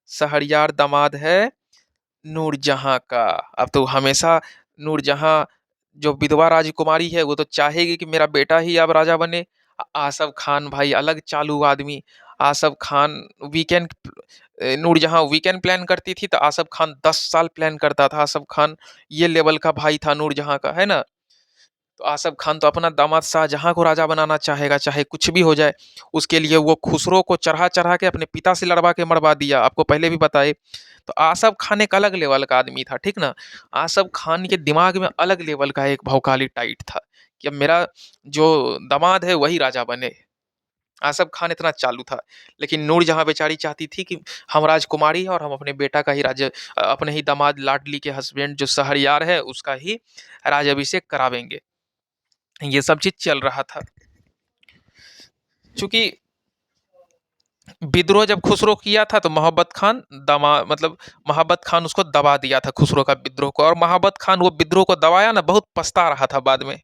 शहरयार दामाद है नूरजहां का। अब तो हमेशा नूरजहां जो विधवा राजकुमारी है वो तो चाहेगी कि मेरा बेटा ही अब राजा बने। आसफ खान भाई अलग चालू आदमी, Asaf Khan weekend, Noorjahan weekend plan करती थी तो आसफ खान 10 साल प्लान करता था। आसफ खान ये लेवल का भाई था नूरजहां का, है ना। तो आसफ खान तो अपना दामाद शाहजहां को राजा बनाना चाहेगा चाहे कुछ भी हो जाए, उसके लिए वो खुसरो को चढ़ा चढ़ा के अपने पिता से लड़वा के मरवा दिया, आपको पहले भी बताए। तो आसफ खान एक अलग लेवल का आदमी था, ठीक ना। आसफ खान के दिमाग में अलग लेवल का एक भौकाली टाइट था कि अब मेरा जो दामाद है वही राजा बने। आसफ खान इतना चालू था। लेकिन नूरजहां बेचारी चाहती थी कि हम राजकुमारी हैं और हम अपने बेटा का ही राज्य, अपने ही दामाद लाडली के हस्बैंड जो शहरयार है उसका ही राज्याभिषेक करावेंगे। ये सब चीज चल रहा था। चूंकि विद्रोह जब खुसरो किया था तो मोहब्बत खान दमा मतलब मोहब्बत खान उसको दबा दिया था खुसरो का विद्रोह को, और मोहब्बत खान वो विद्रोह को दबाया ना, बहुत पछता रहा था बाद में,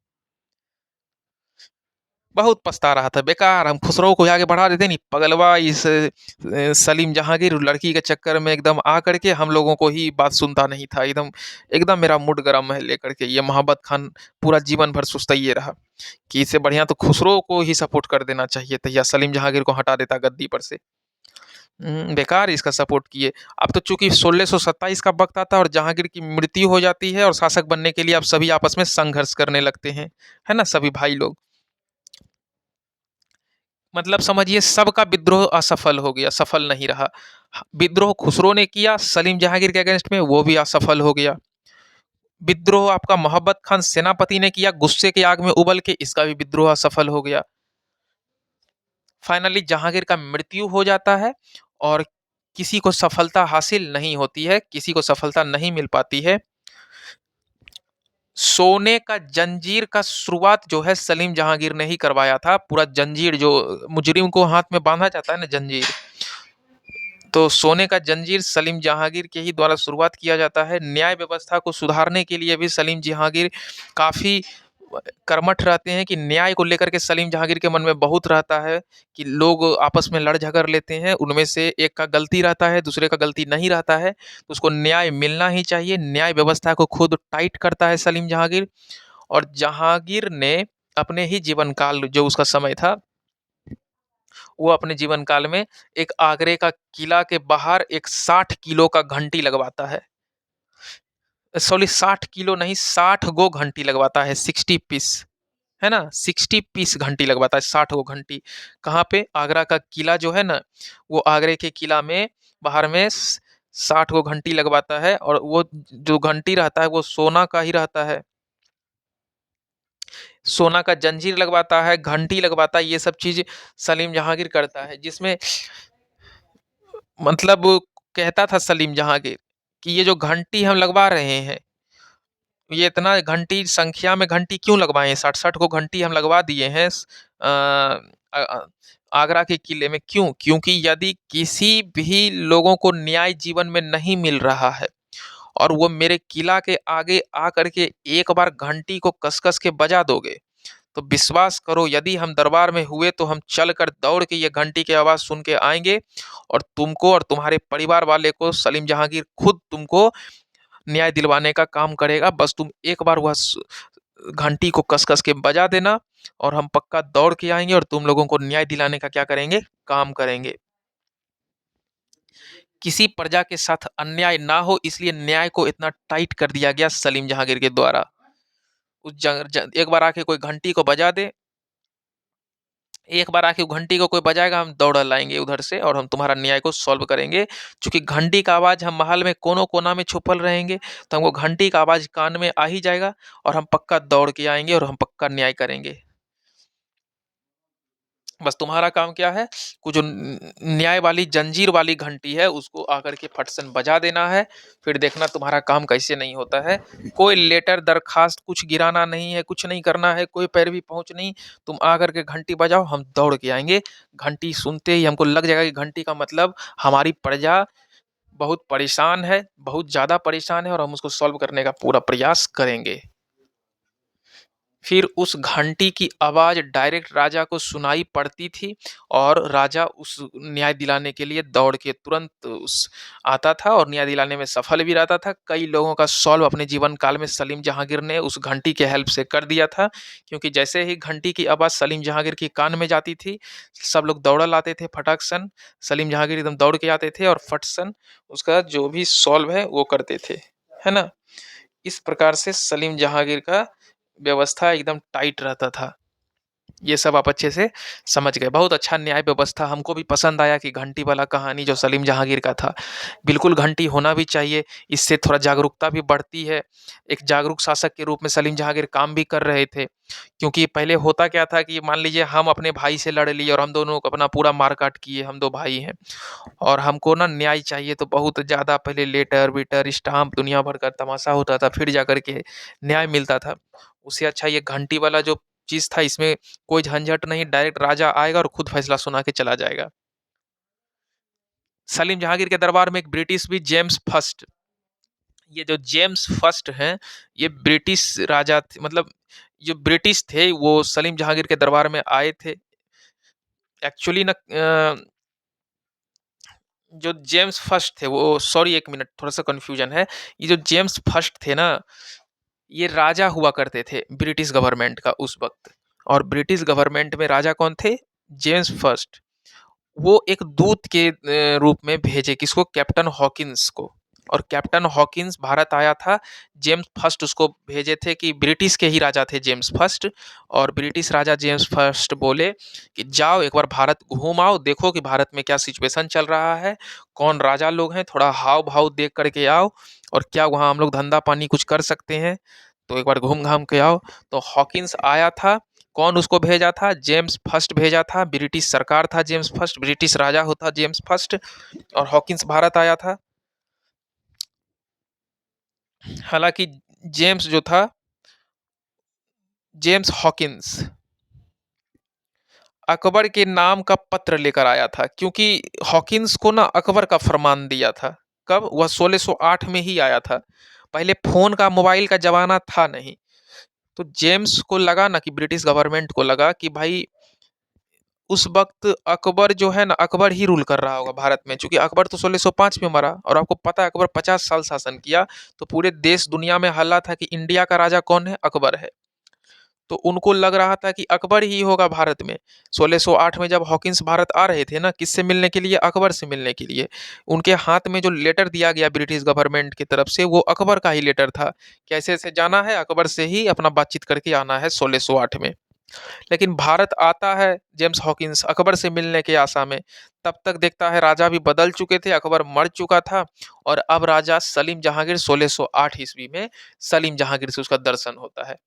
बहुत पछता रहा था, बेकार हम खुसरो को आगे बढ़ा देते नहीं, पगलवा इस सलीम जहांगीर लड़की के चक्कर में एकदम आ करके हम लोगों को ही बात सुनता नहीं था, एकदम एकदम मेरा मूड गर्म है लेकर के। ये मोहब्बत खान पूरा जीवन भर सुस्ताइए रहा कि इससे बढ़िया तो खुसरो को ही सपोर्ट कर देना चाहिए था, या सलीम जहांगीर को हटा देता गद्दी पर से। बेकार इसका सपोर्ट किए। अब तो चूंकि 1627 का वक्त आता है और जहांगीर की मृत्यु हो जाती है और शासक बनने के लिए अब सभी आपस में संघर्ष करने लगते हैं, है ना, सभी भाई लोग। मतलब समझिए सबका विद्रोह असफल हो गया, सफल नहीं रहा। विद्रोह खुसरो ने किया सलीम जहांगीर के अगेंस्ट में, वो भी असफल हो गया। विद्रोह आपका मोहब्बत खान सेनापति ने किया गुस्से की आग में उबल के, इसका भी विद्रोह असफल हो गया। फाइनली जहांगीर का मृत्यु हो जाता है और किसी को सफलता हासिल नहीं होती है, किसी को सफलता नहीं मिल पाती है। सोने का जंजीर का शुरुआत जो है सलीम जहांगीर ने ही करवाया था। पूरा जंजीर जो मुजरिम को हाथ में बांधा जाता है ना, जंजीर, तो सोने का जंजीर सलीम जहांगीर के ही द्वारा शुरुआत किया जाता है। न्याय व्यवस्था को सुधारने के लिए भी सलीम जहांगीर काफ़ी कर्मठ रहते हैं कि न्याय को लेकर के सलीम जहांगीर के मन में बहुत रहता है कि लोग आपस में लड़ झगड़ लेते हैं, उनमें से एक का गलती रहता है, दूसरे का गलती नहीं रहता है, तो उसको न्याय मिलना ही चाहिए। न्याय व्यवस्था को खुद टाइट करता है सलीम जहांगीर। और जहांगीर ने अपने ही जीवन काल जो उसका समय था, वो अपने जीवन काल में एक आगरे का किला के बाहर एक 60 किलो का घंटी लगवाता है। सॉरी, 60 किलो नहीं, 60 गो घंटी लगवाता है, 60 पीस, है ना, 60 पीस घंटी लगवाता है, 60 गो घंटी। कहाँ पे? आगरा का किला जो है ना, वो आगरे के किला में बाहर में 60 गो घंटी लगवाता है। और वो जो घंटी रहता है वो सोना का ही रहता है, सोना का जंजीर लगवाता है, घंटी लगवाता है, ये सब चीज सलीम जहांगीर करता है। जिसमें मतलब कहता था सलीम जहांगीर कि ये जो घंटी हम लगवा रहे हैं, ये इतना घंटी संख्या में घंटी क्यों लगवाए, 60 60 गो घंटी हम लगवा दिए हैं आगरा के किले में, क्यों? क्योंकि यदि किसी भी लोगों को न्याय जीवन में नहीं मिल रहा है और वो मेरे किला के आगे आकर के एक बार घंटी को कस कस के बजा दोगे, तो विश्वास करो, यदि हम दरबार में हुए तो हम चल कर दौड़ के ये घंटी की आवाज सुन के आएंगे और तुमको और तुम्हारे परिवार वाले को सलीम जहांगीर खुद तुमको न्याय दिलवाने का काम करेगा। बस तुम एक बार वह घंटी को कस कस के बजा देना और हम पक्का दौड़ के आएंगे और तुम लोगों को न्याय दिलाने का क्या करेंगे, काम करेंगे। किसी प्रजा के साथ अन्याय ना हो, इसलिए न्याय को इतना टाइट कर दिया गया सलीम जहांगीर के द्वारा। एक बार आके कोई घंटी को बजा दे, एक बार आके घंटी को कोई बजाएगा, हम दौड़ लाएंगे उधर से और हम तुम्हारा न्याय को सॉल्व करेंगे। क्योंकि घंटी का आवाज, हम महल में कोनों कोना में छुपल रहेंगे तो हमको घंटी का आवाज कान में आ ही जाएगा और हम पक्का दौड़ के आएंगे और हम पक्का न्याय करेंगे। बस तुम्हारा काम क्या है, वो जो न्याय वाली जंजीर वाली घंटी है उसको आकर के फटसन बजा देना है। फिर देखना तुम्हारा काम कैसे नहीं होता है। कोई लेटर दरखास्त कुछ गिराना नहीं है, कुछ नहीं करना है, कोई पैरवी पहुंच नहीं। तुम आकर के घंटी बजाओ, हम दौड़ के आएंगे। घंटी सुनते ही हमको लग जाएगा कि घंटी का मतलब हमारी प्रजा बहुत परेशान है, बहुत ज्यादा परेशान है और हम उसको सॉल्व करने का पूरा प्रयास करेंगे। फिर उस घंटी की आवाज डायरेक्ट राजा को सुनाई पड़ती थी और राजा उस न्याय दिलाने के लिए दौड़ के तुरंत उस आता था और न्याय दिलाने में सफल भी रहता था। कई लोगों का सॉल्व अपने जीवन काल में सलीम जहांगीर ने उस घंटी के हेल्प से कर दिया था। क्योंकि जैसे ही घंटी की आवाज सलीम जहांगीर की कान में जाती थी, सब लोग दौड़ लाते थे फटाक सन, सलीम जहांगीर एकदम दौड़ के आते थे और फट सन उसका जो भी सॉल्व है वो करते थे, है ना। इस प्रकार से सलीम जहांगीर का व्यवस्था एकदम टाइट रहता था। ये सब आप अच्छे से समझ गए। बहुत अच्छा न्याय व्यवस्था, हमको भी पसंद आया कि घंटी वाला कहानी जो सलीम जहांगीर का था। बिल्कुल घंटी होना भी चाहिए, इससे थोड़ा जागरूकता भी बढ़ती है। एक जागरूक शासक के रूप में सलीम जहांगीर काम भी कर रहे थे। क्योंकि पहले होता क्या था कि मान लीजिए हम अपने भाई से लड़ लिए और हम दोनों को अपना पूरा मारकाट किए, हम दो भाई हैं और हमको ना न्याय चाहिए, तो बहुत ज़्यादा पहले लेटर वेटर स्टाम्प दुनिया भर का तमाशा होता था, फिर जाकर के न्याय मिलता था। उससे अच्छा ये घंटी वाला जो चीज़ था, इसमें कोई झंझट नहीं, डायरेक्ट राजा आएगा और खुद फैसला सुना के चला जाएगा। सलीम जहांगीर के दरबार में एक ब्रिटिश भी जेम्स फर्स्ट, ये जो जेम्स फर्स्ट हैं, ये ब्रिटिश राजा थे, मतलब जो ब्रिटिश थे वो सलीम जहांगीर के दरबार में आए थे। एक्चुअली ना जो जेम्स फर्स्ट थे वो, सॉरी एक मिनट थोड़ा सा कंफ्यूजन है। ये जो जेम्स फर्स्ट थे ना, ये राजा हुआ करते थे ब्रिटिश गवर्नमेंट का उस वक्त। और ब्रिटिश गवर्नमेंट में राजा कौन थे? James first. वो एक दूत के रूप में भेजे किसको? कैप्टन हॉकिंस को। और कैप्टन हॉकिंस भारत आया था, जेम्स फर्स्ट उसको भेजे थे कि ब्रिटिश के ही राजा थे जेम्स फर्स्ट। और ब्रिटिश राजा जेम्स फर्स्ट बोले कि जाओ एक बार भारत घूम आओ, देखो कि भारत में क्या सिचुएशन चल रहा है, कौन राजा लोग हैं, थोड़ा हाव भाव देख करके आओ और क्या वहाँ हम लोग धंधा पानी कुछ कर सकते हैं, तो एक बार घूम घाम के आओ। तो हॉकिंस आया था। कौन उसको भेजा था? जेम्स फर्स्ट भेजा था, ब्रिटिश सरकार था जेम्स फर्स्ट, ब्रिटिश राजा होता जेम्स फर्स्ट, और हॉकिंस भारत आया था। हालांकि जेम्स जो था, जेम्स हॉकिंस अकबर के नाम का पत्र लेकर आया था। क्योंकि हॉकिंस को ना अकबर का फरमान दिया था। कब? वह 1608 में ही आया था। पहले फोन का मोबाइल का जमाना था नहीं, तो जेम्स को लगा ना कि ब्रिटिश गवर्नमेंट को लगा कि भाई उस वक़्त अकबर जो है ना, अकबर ही रूल कर रहा होगा भारत में, चूँकि अकबर तो 1605 में मरा और आपको पता है अकबर 50 साल शासन किया, तो पूरे देश दुनिया में हल्ला था कि इंडिया का राजा कौन है? अकबर है। तो उनको लग रहा था कि अकबर ही होगा भारत में। 1608 में जब हॉकिंस भारत आ रहे थे ना, किससे मिलने के लिए? अकबर से मिलने के लिए। उनके हाथ में जो लेटर दिया गया ब्रिटिश गवर्नमेंट की तरफ से, वो अकबर का ही लेटर था। कैसे ऐसे जाना है? अकबर से ही अपना बातचीत करके आना है 1608 में। लेकिन भारत आता है जेम्स हॉकिंस अकबर से मिलने के आशा में। तब तक देखता है राजा भी बदल चुके थे, अकबर मर चुका था और अब राजा सलीम जहांगीर 1608 ईस्वी में सलीम जहांगीर से उसका दर्शन होता है।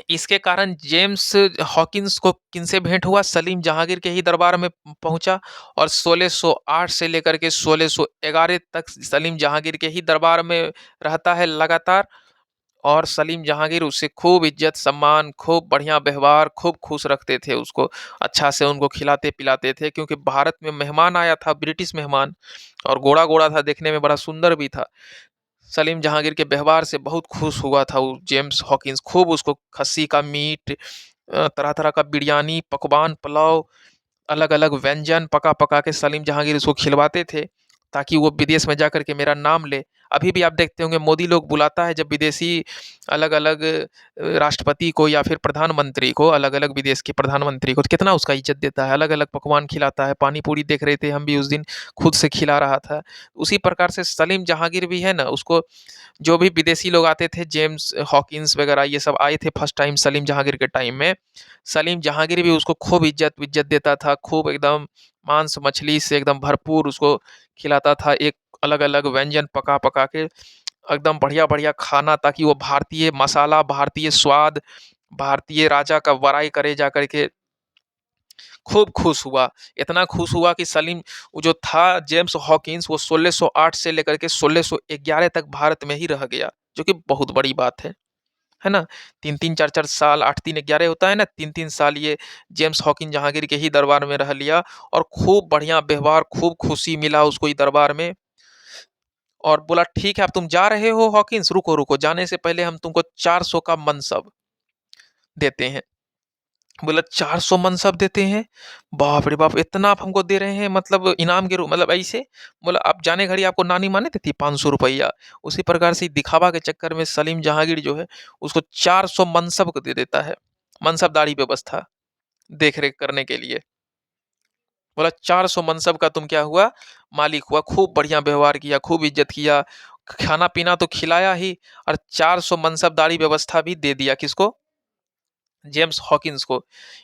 इसके कारण जेम्स हॉकिंस को किनसे भेंट हुआ? सलीम जहांगीर के ही दरबार में पहुंचा और 1608 से लेकर के 1611 तक सलीम जहांगीर के ही दरबार में रहता है लगातार। और सलीम जहांगीर उससे खूब इज्जत सम्मान, खूब बढ़िया व्यवहार, खूब खुश रखते थे उसको, अच्छा से उनको खिलाते पिलाते थे, क्योंकि भारत में मेहमान आया था, ब्रिटिश मेहमान, और गोरा गोरा था, देखने में बड़ा सुंदर भी था। सलीम जहांगीर के व्यवहार से बहुत खुश हुआ था वो जेम्स हॉकिंस, खूब उसको खस्सी का मीट, तरह तरह का बिरयानी, पकवान, पुलाव, अलग अलग व्यंजन पका पका के सलीम जहांगीर उसको खिलवाते थे, ताकि वो विदेश में जाकर के मेरा नाम ले। अभी भी आप देखते होंगे मोदी लोग बुलाता है जब विदेशी अलग अलग राष्ट्रपति को या फिर प्रधानमंत्री को, अलग अलग विदेश के प्रधानमंत्री को, तो कितना उसका इज्जत देता है, अलग अलग पकवान खिलाता है। पानी पूरी देख रहे थे हम भी उस दिन, खुद से खिला रहा था। उसी प्रकार से सलीम जहांगीर भी है ना, उसको जो भी विदेशी लोग आते थे, जेम्स हॉकिंस वगैरह ये सब आए थे फर्स्ट टाइम सलीम जहांगीर के टाइम में, सलीम जहांगीर भी उसको खूब इज्जत विज्जत देता था, खूब एकदम मांस मछली से एकदम भरपूर उसको खिलाता था, एक अलग अलग व्यंजन पका पका के एकदम बढ़िया बढ़िया खाना, ताकि वो भारतीय मसाला, भारतीय स्वाद, भारतीय राजा का बड़ाई करे जा करके। खूब खुश हुआ, इतना खुश हुआ कि सलीम वो जो था जेम्स हॉकिंस, वो 1608 से लेकर के 1611 तक भारत में ही रह गया, जो कि बहुत बड़ी बात है ना? 3-3 4-4 साल, 8-3 11 होता है ना, 3-3 साल ये जेम्स हॉकिंस जहांगीर के ही दरबार में रह लिया और खूब बढ़िया व्यवहार, खूब खुशी मिला उसको इस दरबार में। और बोला ठीक है अब तुम जा रहे हो हॉकिंस, रुको रुको, जाने से पहले हम तुमको 400 का मनसब देते हैं। बोला 400 मनसब देते हैं? बाप रे बाप! इतना आप हमको दे रहे हैं, मतलब इनाम के रूप, मतलब ऐसे? बोला आप जाने घड़ी आपको नानी मानी देती 500 रुपया। उसी प्रकार से दिखावा के चक्कर में सलीम जहांगीर जो है उसको 400 मनसब को दे देता है, मनसबदारी व्यवस्था देख रेख करने के लिए। बोला 400 मनसब का तुम क्या हुआ? मालिक हुआ। खूब बढ़िया व्यवहार किया, खूब इज्जत किया, खाना पीना तो खिलाया ही, और 400 मनसबदारी व्यवस्था भी दे दिया। किसको? जेम्स हॉकिंस को।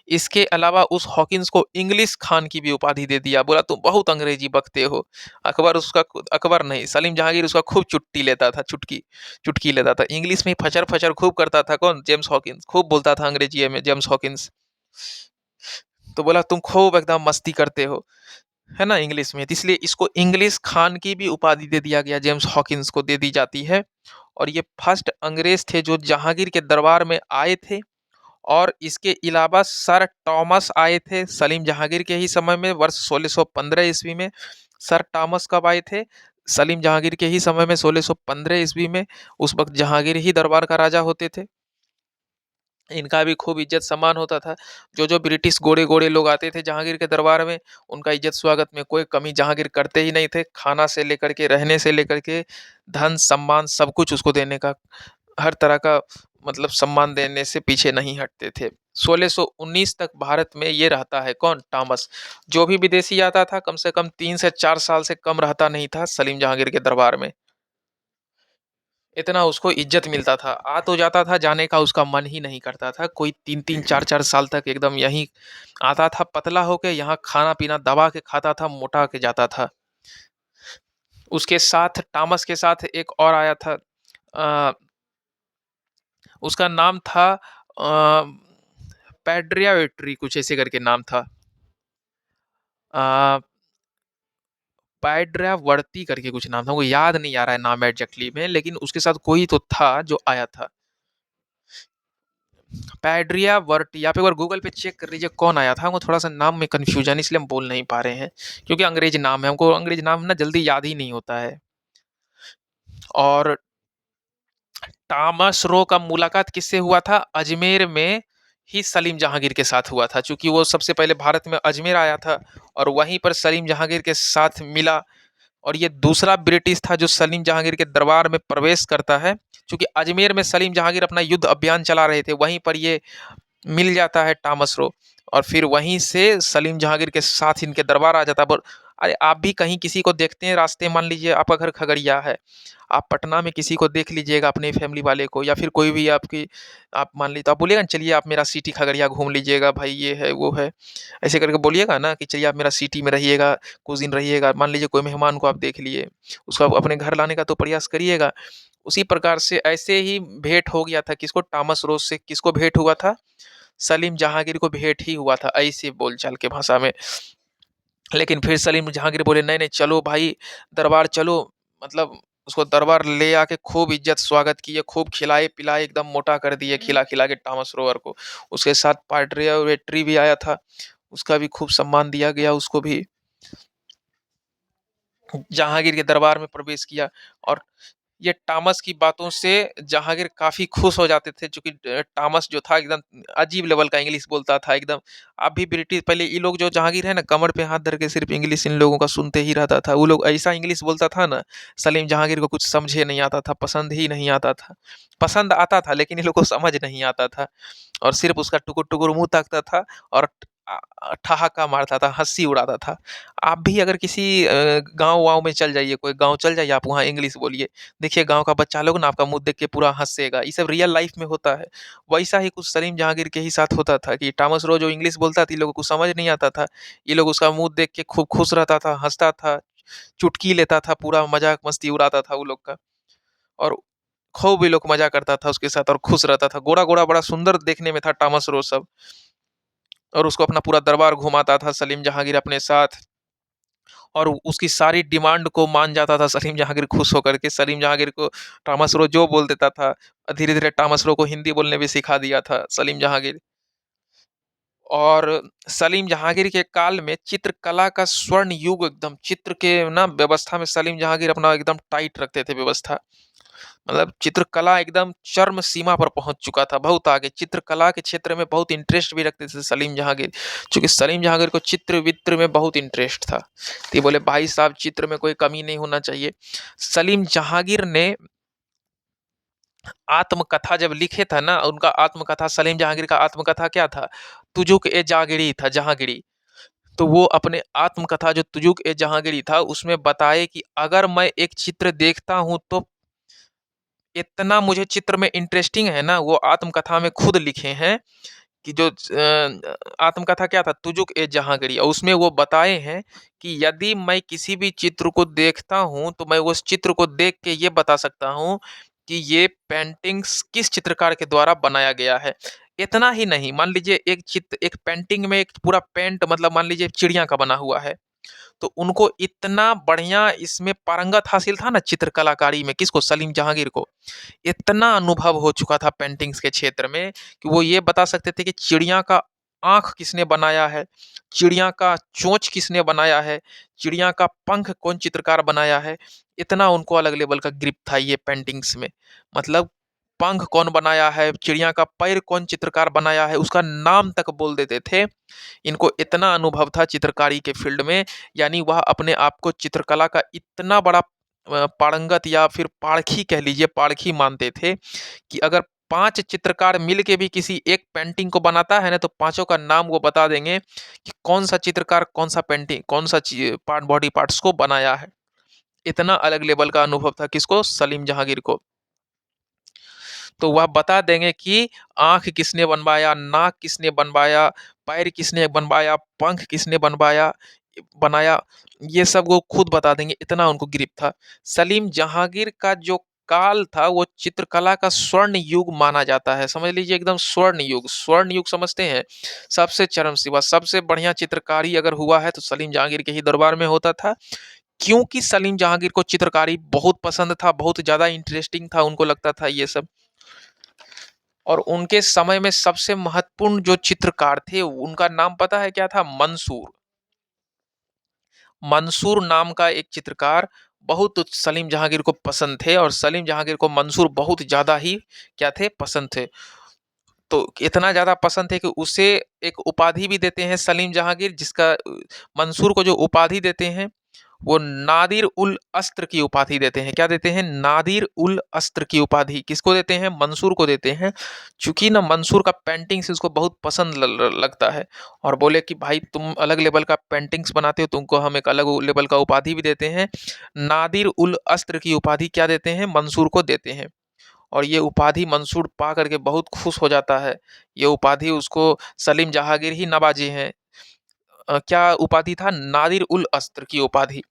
इसके अलावा उस हॉकिंस को इंग्लिश खान की भी उपाधि दे दिया। बोला तुम बहुत अंग्रेजी बकते हो। अकबर उसका, अकबर नहीं, सलीम जहांगीर उसका खूब चुट्टी लेता था, चुटकी चुटकी लेता था। इंग्लिश में फचर फचर खूब करता था। कौन? जेम्स हॉकिंस खूब बोलता था अंग्रेजी में, जेम्स हॉकिंस। तो बोला तुम खूब एकदम मस्ती करते हो, है ना, इंग्लिश में, तो इसलिए इसको इंग्लिश खान की भी उपाधि दे दिया गया, जेम्स हॉकिंस को दे दी जाती है। और ये फर्स्ट अंग्रेज थे जो जहांगीर के दरबार में आए थे। और इसके अलावा सर टॉमस आए थे सलीम जहांगीर के ही समय में, वर्ष 1615 ईस्वी में। सर टॉमस कब आए थे? सलीम जहांगीर के ही समय में, 1615 ईस्वी में। उस वक्त जहांगीर ही दरबार का राजा होते थे। इनका भी खूब इज्जत सम्मान होता था। जो जो ब्रिटिश गोरे गोरे लोग आते थे जहांगीर के दरबार में, उनका इज्जत स्वागत में कोई कमी जहांगीर करते ही नहीं थे। खाना से लेकर के, रहने से लेकर के, धन सम्मान सब कुछ उसको देने का, हर तरह का मतलब सम्मान देने से पीछे नहीं हटते थे। 1619 तक भारत में ये रहता है कौन? टॉमस। जो भी विदेशी आता था कम से कम 3 से 4 साल से कम रहता नहीं था सलीम जहांगीर के दरबार में। इतना उसको इज्जत मिलता था। आ तो जाता था, जाने का उसका मन ही नहीं करता था। कोई 3-3 4-4 साल तक एकदम यहीं आता था, पतला होके, यहाँ खाना पीना दबा के खाता था, मोटा के जाता था। उसके साथ, टॉमस के साथ एक और आया था, अ, उसका नाम था पैड्रियावेट्री, कुछ ऐसे करके नाम था। अ, पैड्रियावर्ती करके कुछ नाम था, वो याद नहीं आ रहा है नाम एग्जैक्टली में, लेकिन उसके साथ कोई तो था जो आया था। पैड्रियावर्टी, आप एक बार गूगल पे चेक कर लीजिए कौन आया था। हमको थोड़ा सा नाम में कन्फ्यूजन, इसलिए हम बोल नहीं पा रहे हैं, क्योंकि अंग्रेज नाम है, हमको अंग्रेज नाम ना जल्दी याद ही नहीं होता है। और टॉमस रो का मुलाकात किससे हुआ था? अजमेर में ही सलीम जहांगीर के साथ हुआ था, चूँकि वो सबसे पहले भारत में अजमेर आया था और वहीं पर सलीम जहांगीर के साथ मिला। और ये दूसरा ब्रिटिश था जो सलीम जहांगीर के दरबार में प्रवेश करता है। चूँकि अजमेर में सलीम जहांगीर अपना युद्ध अभियान चला रहे थे, वहीं पर ये मिल जाता है टॉमस रो, और फिर वहीं से सलीम जहांगीर के साथ इनके दरबार आ जाता है। अरे आप भी कहीं किसी को देखते हैं रास्ते, मान लीजिए आपका घर खगड़िया है, आप पटना में किसी को देख लीजिएगा अपने फैमिली वाले को, या फिर कोई भी आपकी, आप मान लीजिए तो आप बोलिएगा ना, चलिए आप मेरा सिटी खगड़िया घूम लीजिएगा भाई, ये है वो है, ऐसे करके बोलिएगा ना कि चलिए आप मेरा सिटी में रहिएगा, कुछ दिन रहिएगा। मान लीजिए कोई मेहमान को आप देख लिए, उसको आप अपने घर लाने का तो प्रयास करिएगा। उसी प्रकार से ऐसे ही भेंट हो गया था किसको, टॉमस रोज से किसको भेंट हुआ था, सलीम जहांगीर को भेंट ही हुआ था, ऐसे बोलचाल के भाषा में। लेकिन फिर सलीम जहांगीर बोले नहीं नहीं चलो भाई दरबार चलो, मतलब उसको दरबार ले आके खूब इज्जत स्वागत किए, खूब खिलाए पिलाए, एकदम मोटा कर दिए खिला खिला के टॉमस रोवर को। उसके साथ पार्टरी भी आया था, उसका भी खूब सम्मान दिया गया, उसको भी जहांगीर के दरबार में प्रवेश किया। और ये टॉमस की बातों से जहांगीर काफी खुश हो जाते थे, क्योंकि टॉमस जो था एकदम अजीब लेवल का इंग्लिश बोलता था एकदम। अब भी ब्रिटिश, पहले ये लोग जो जहांगीर है ना, कमर पे हाथ धर के सिर्फ इंग्लिश इन लोगों का सुनते ही रहता था। वो लोग ऐसा इंग्लिश बोलता था ना, सलीम जहांगीर को कुछ समझे नहीं आता था, पसंद ही नहीं आता था। पसंद आता था लेकिन ये लोग को समझ नहीं आता था, और सिर्फ उसका टुकुर टुकुर मुंह ताकता था और ठहाका मारता था, हंसी उड़ाता था। आप भी अगर किसी गांव वाँव में चल जाइए, कोई गांव चल जाइए, आप वहाँ इंग्लिश बोलिए, देखिए गांव का बच्चा लोग ना आपका मुंह देख के पूरा हंसेगा। ये सब रियल लाइफ में होता है। वैसा ही कुछ सलीम जहांगीर के ही साथ होता था कि टॉमस रो जो इंग्लिश बोलता था, ये लोगों को समझ नहीं आता था। ये लोग उसका मुंह देख के खूब खुश रहता था, हंसता था, चुटकी लेता था, पूरा मजाक मस्ती उड़ाता था वो लोग का। और खूब ये लोग मजा करता था उसके साथ और खुश रहता था। गोरा गोरा बड़ा सुंदर देखने में था टॉमस रो सब, और उसको अपना पूरा दरबार घुमाता था सलीम जहांगीर अपने साथ, और उसकी सारी डिमांड को मान जाता था सलीम जहांगीर खुश होकर के। सलीम जहांगीर को टॉमस रो जो बोल देता था, धीरे धीरे टॉमस रो को हिंदी बोलने भी सिखा दिया था सलीम जहांगीर। और सलीम जहांगीर के काल में चित्रकला का स्वर्ण युग, एकदम चित्र के ना व्यवस्था में सलीम जहांगीर अपना एकदम टाइट रखते थे व्यवस्था। मतलब चित्रकला एकदम चरम सीमा पर पहुंच चुका था, बहुत आगे चित्रकला के क्षेत्र में बहुत इंटरेस्ट भी रखते थे सलीम जहांगीर। चूंकि सलीम जहांगीर को चित्र वित्र में बहुत इंटरेस्ट था, तो ये बोले भाई साहब चित्र में कोई कमी नहीं होना चाहिए। सलीम जहांगीर ने आत्मकथा जब लिखे था ना, उनका आत्मकथा, सलीम जहांगीर का आत्मकथा क्या था, तुजुक ए जागिरी था, जहांगीरी। तो वो अपने आत्मकथा जो तुजुक ए जहांगीरी था, उसमें बताए कि अगर मैं एक चित्र देखता हूं तो इतना मुझे चित्र में इंटरेस्टिंग है ना, वो आत्मकथा में खुद लिखे हैं कि जो आत्मकथा क्या था, तुजुक ए जहांगीरी, और उसमें वो बताए हैं कि यदि मैं किसी भी चित्र को देखता हूं तो मैं उस चित्र को देख के ये बता सकता हूं कि ये पेंटिंग्स किस चित्रकार के द्वारा बनाया गया है। इतना ही नहीं, मान लीजिए एक चित्र, एक पेंटिंग में एक पूरा पेंट, मतलब मान लीजिए चिड़िया का बना हुआ है, तो उनको इतना बढ़िया इसमें पारंगत हासिल था ना चित्रकलाकारी में, किसको, सलीम जहांगीर को। इतना अनुभव हो चुका था पेंटिंग्स के क्षेत्र में कि वो ये बता सकते थे कि चिड़िया का आंख किसने बनाया है, चिड़िया का चोंच किसने बनाया है, चिड़िया का पंख कौन चित्रकार बनाया है। इतना उनको अलग लेवल का ग्रिप था ये पेंटिंग्स में। मतलब पंख कौन बनाया है, चिड़िया का पैर कौन चित्रकार बनाया है, उसका नाम तक बोल देते थे। इनको इतना अनुभव था चित्रकारी के फील्ड में, यानी वह अपने आप को चित्रकला का इतना बड़ा पारंगत या फिर पारखी कह लीजिए, पारखी मानते थे कि अगर 5 चित्रकार मिल के भी किसी एक पेंटिंग को बनाता है ना, तो पाँचों का नाम वो बता देंगे कि कौन-सा चित्रकार कौन-सा पेंटिंग, कौन-सा पार्ट, बॉडी पार्ट्स को बनाया है। इतना अलग लेवल का अनुभव था किसको, सलीम जहांगीर को। तो वह बता देंगे कि आँख किसने बनवाया, नाक किसने बनवाया, पैर किसने बनवाया, पंख किसने बनवाया बनाया, ये सब वो खुद बता देंगे, इतना उनको ग्रिप था। सलीम जहांगीर का जो काल था वो चित्रकला का स्वर्ण युग माना जाता है। समझ लीजिए एकदम स्वर्ण युग, स्वर्ण युग समझते हैं? सबसे चरम सीमा, सबसे बढ़िया चित्रकारी अगर हुआ है तो सलीम जहांगीर के ही दरबार में होता था। क्योंकि सलीम जहांगीर को चित्रकारी बहुत पसंद था, बहुत ज़्यादा इंटरेस्टिंग था, उनको लगता था ये सब। और उनके समय में सबसे महत्वपूर्ण जो चित्रकार थे, उनका नाम पता है क्या था? मंसूर। मंसूर नाम का एक चित्रकार, बहुत सलीम जहांगीर को पसंद थे और सलीम जहांगीर को मंसूर बहुत ज़्यादा ही क्या थे, पसंद थे। तो इतना ज़्यादा पसंद थे कि उसे एक उपाधि भी देते हैं सलीम जहांगीर, जिसका मंसूर को जो उपाधि देते हैं वो नादिर उल अस्त्र की उपाधि देते हैं। क्या देते हैं? नादिर उल अस्त्र की उपाधि। किसको देते हैं? मंसूर को देते हैं। चूंकि ना मंसूर का पेंटिंग्स उसको बहुत पसंद लगता है और बोले कि भाई तुम अलग लेवल का पेंटिंग्स बनाते हो, तुमको हम एक अलग लेवल का उपाधि भी देते हैं। नादिर उल अस्त्र की उपाधि क्या देते हैं? मंसूर को देते हैं। और ये उपाधि मंसूर पा करके बहुत खुश हो जाता है। ये उपाधि उसको सलीम जहांगीर ही नवाजे हैं। क्या उपाधि था? नादिर उल अस्त्र की उपाधि।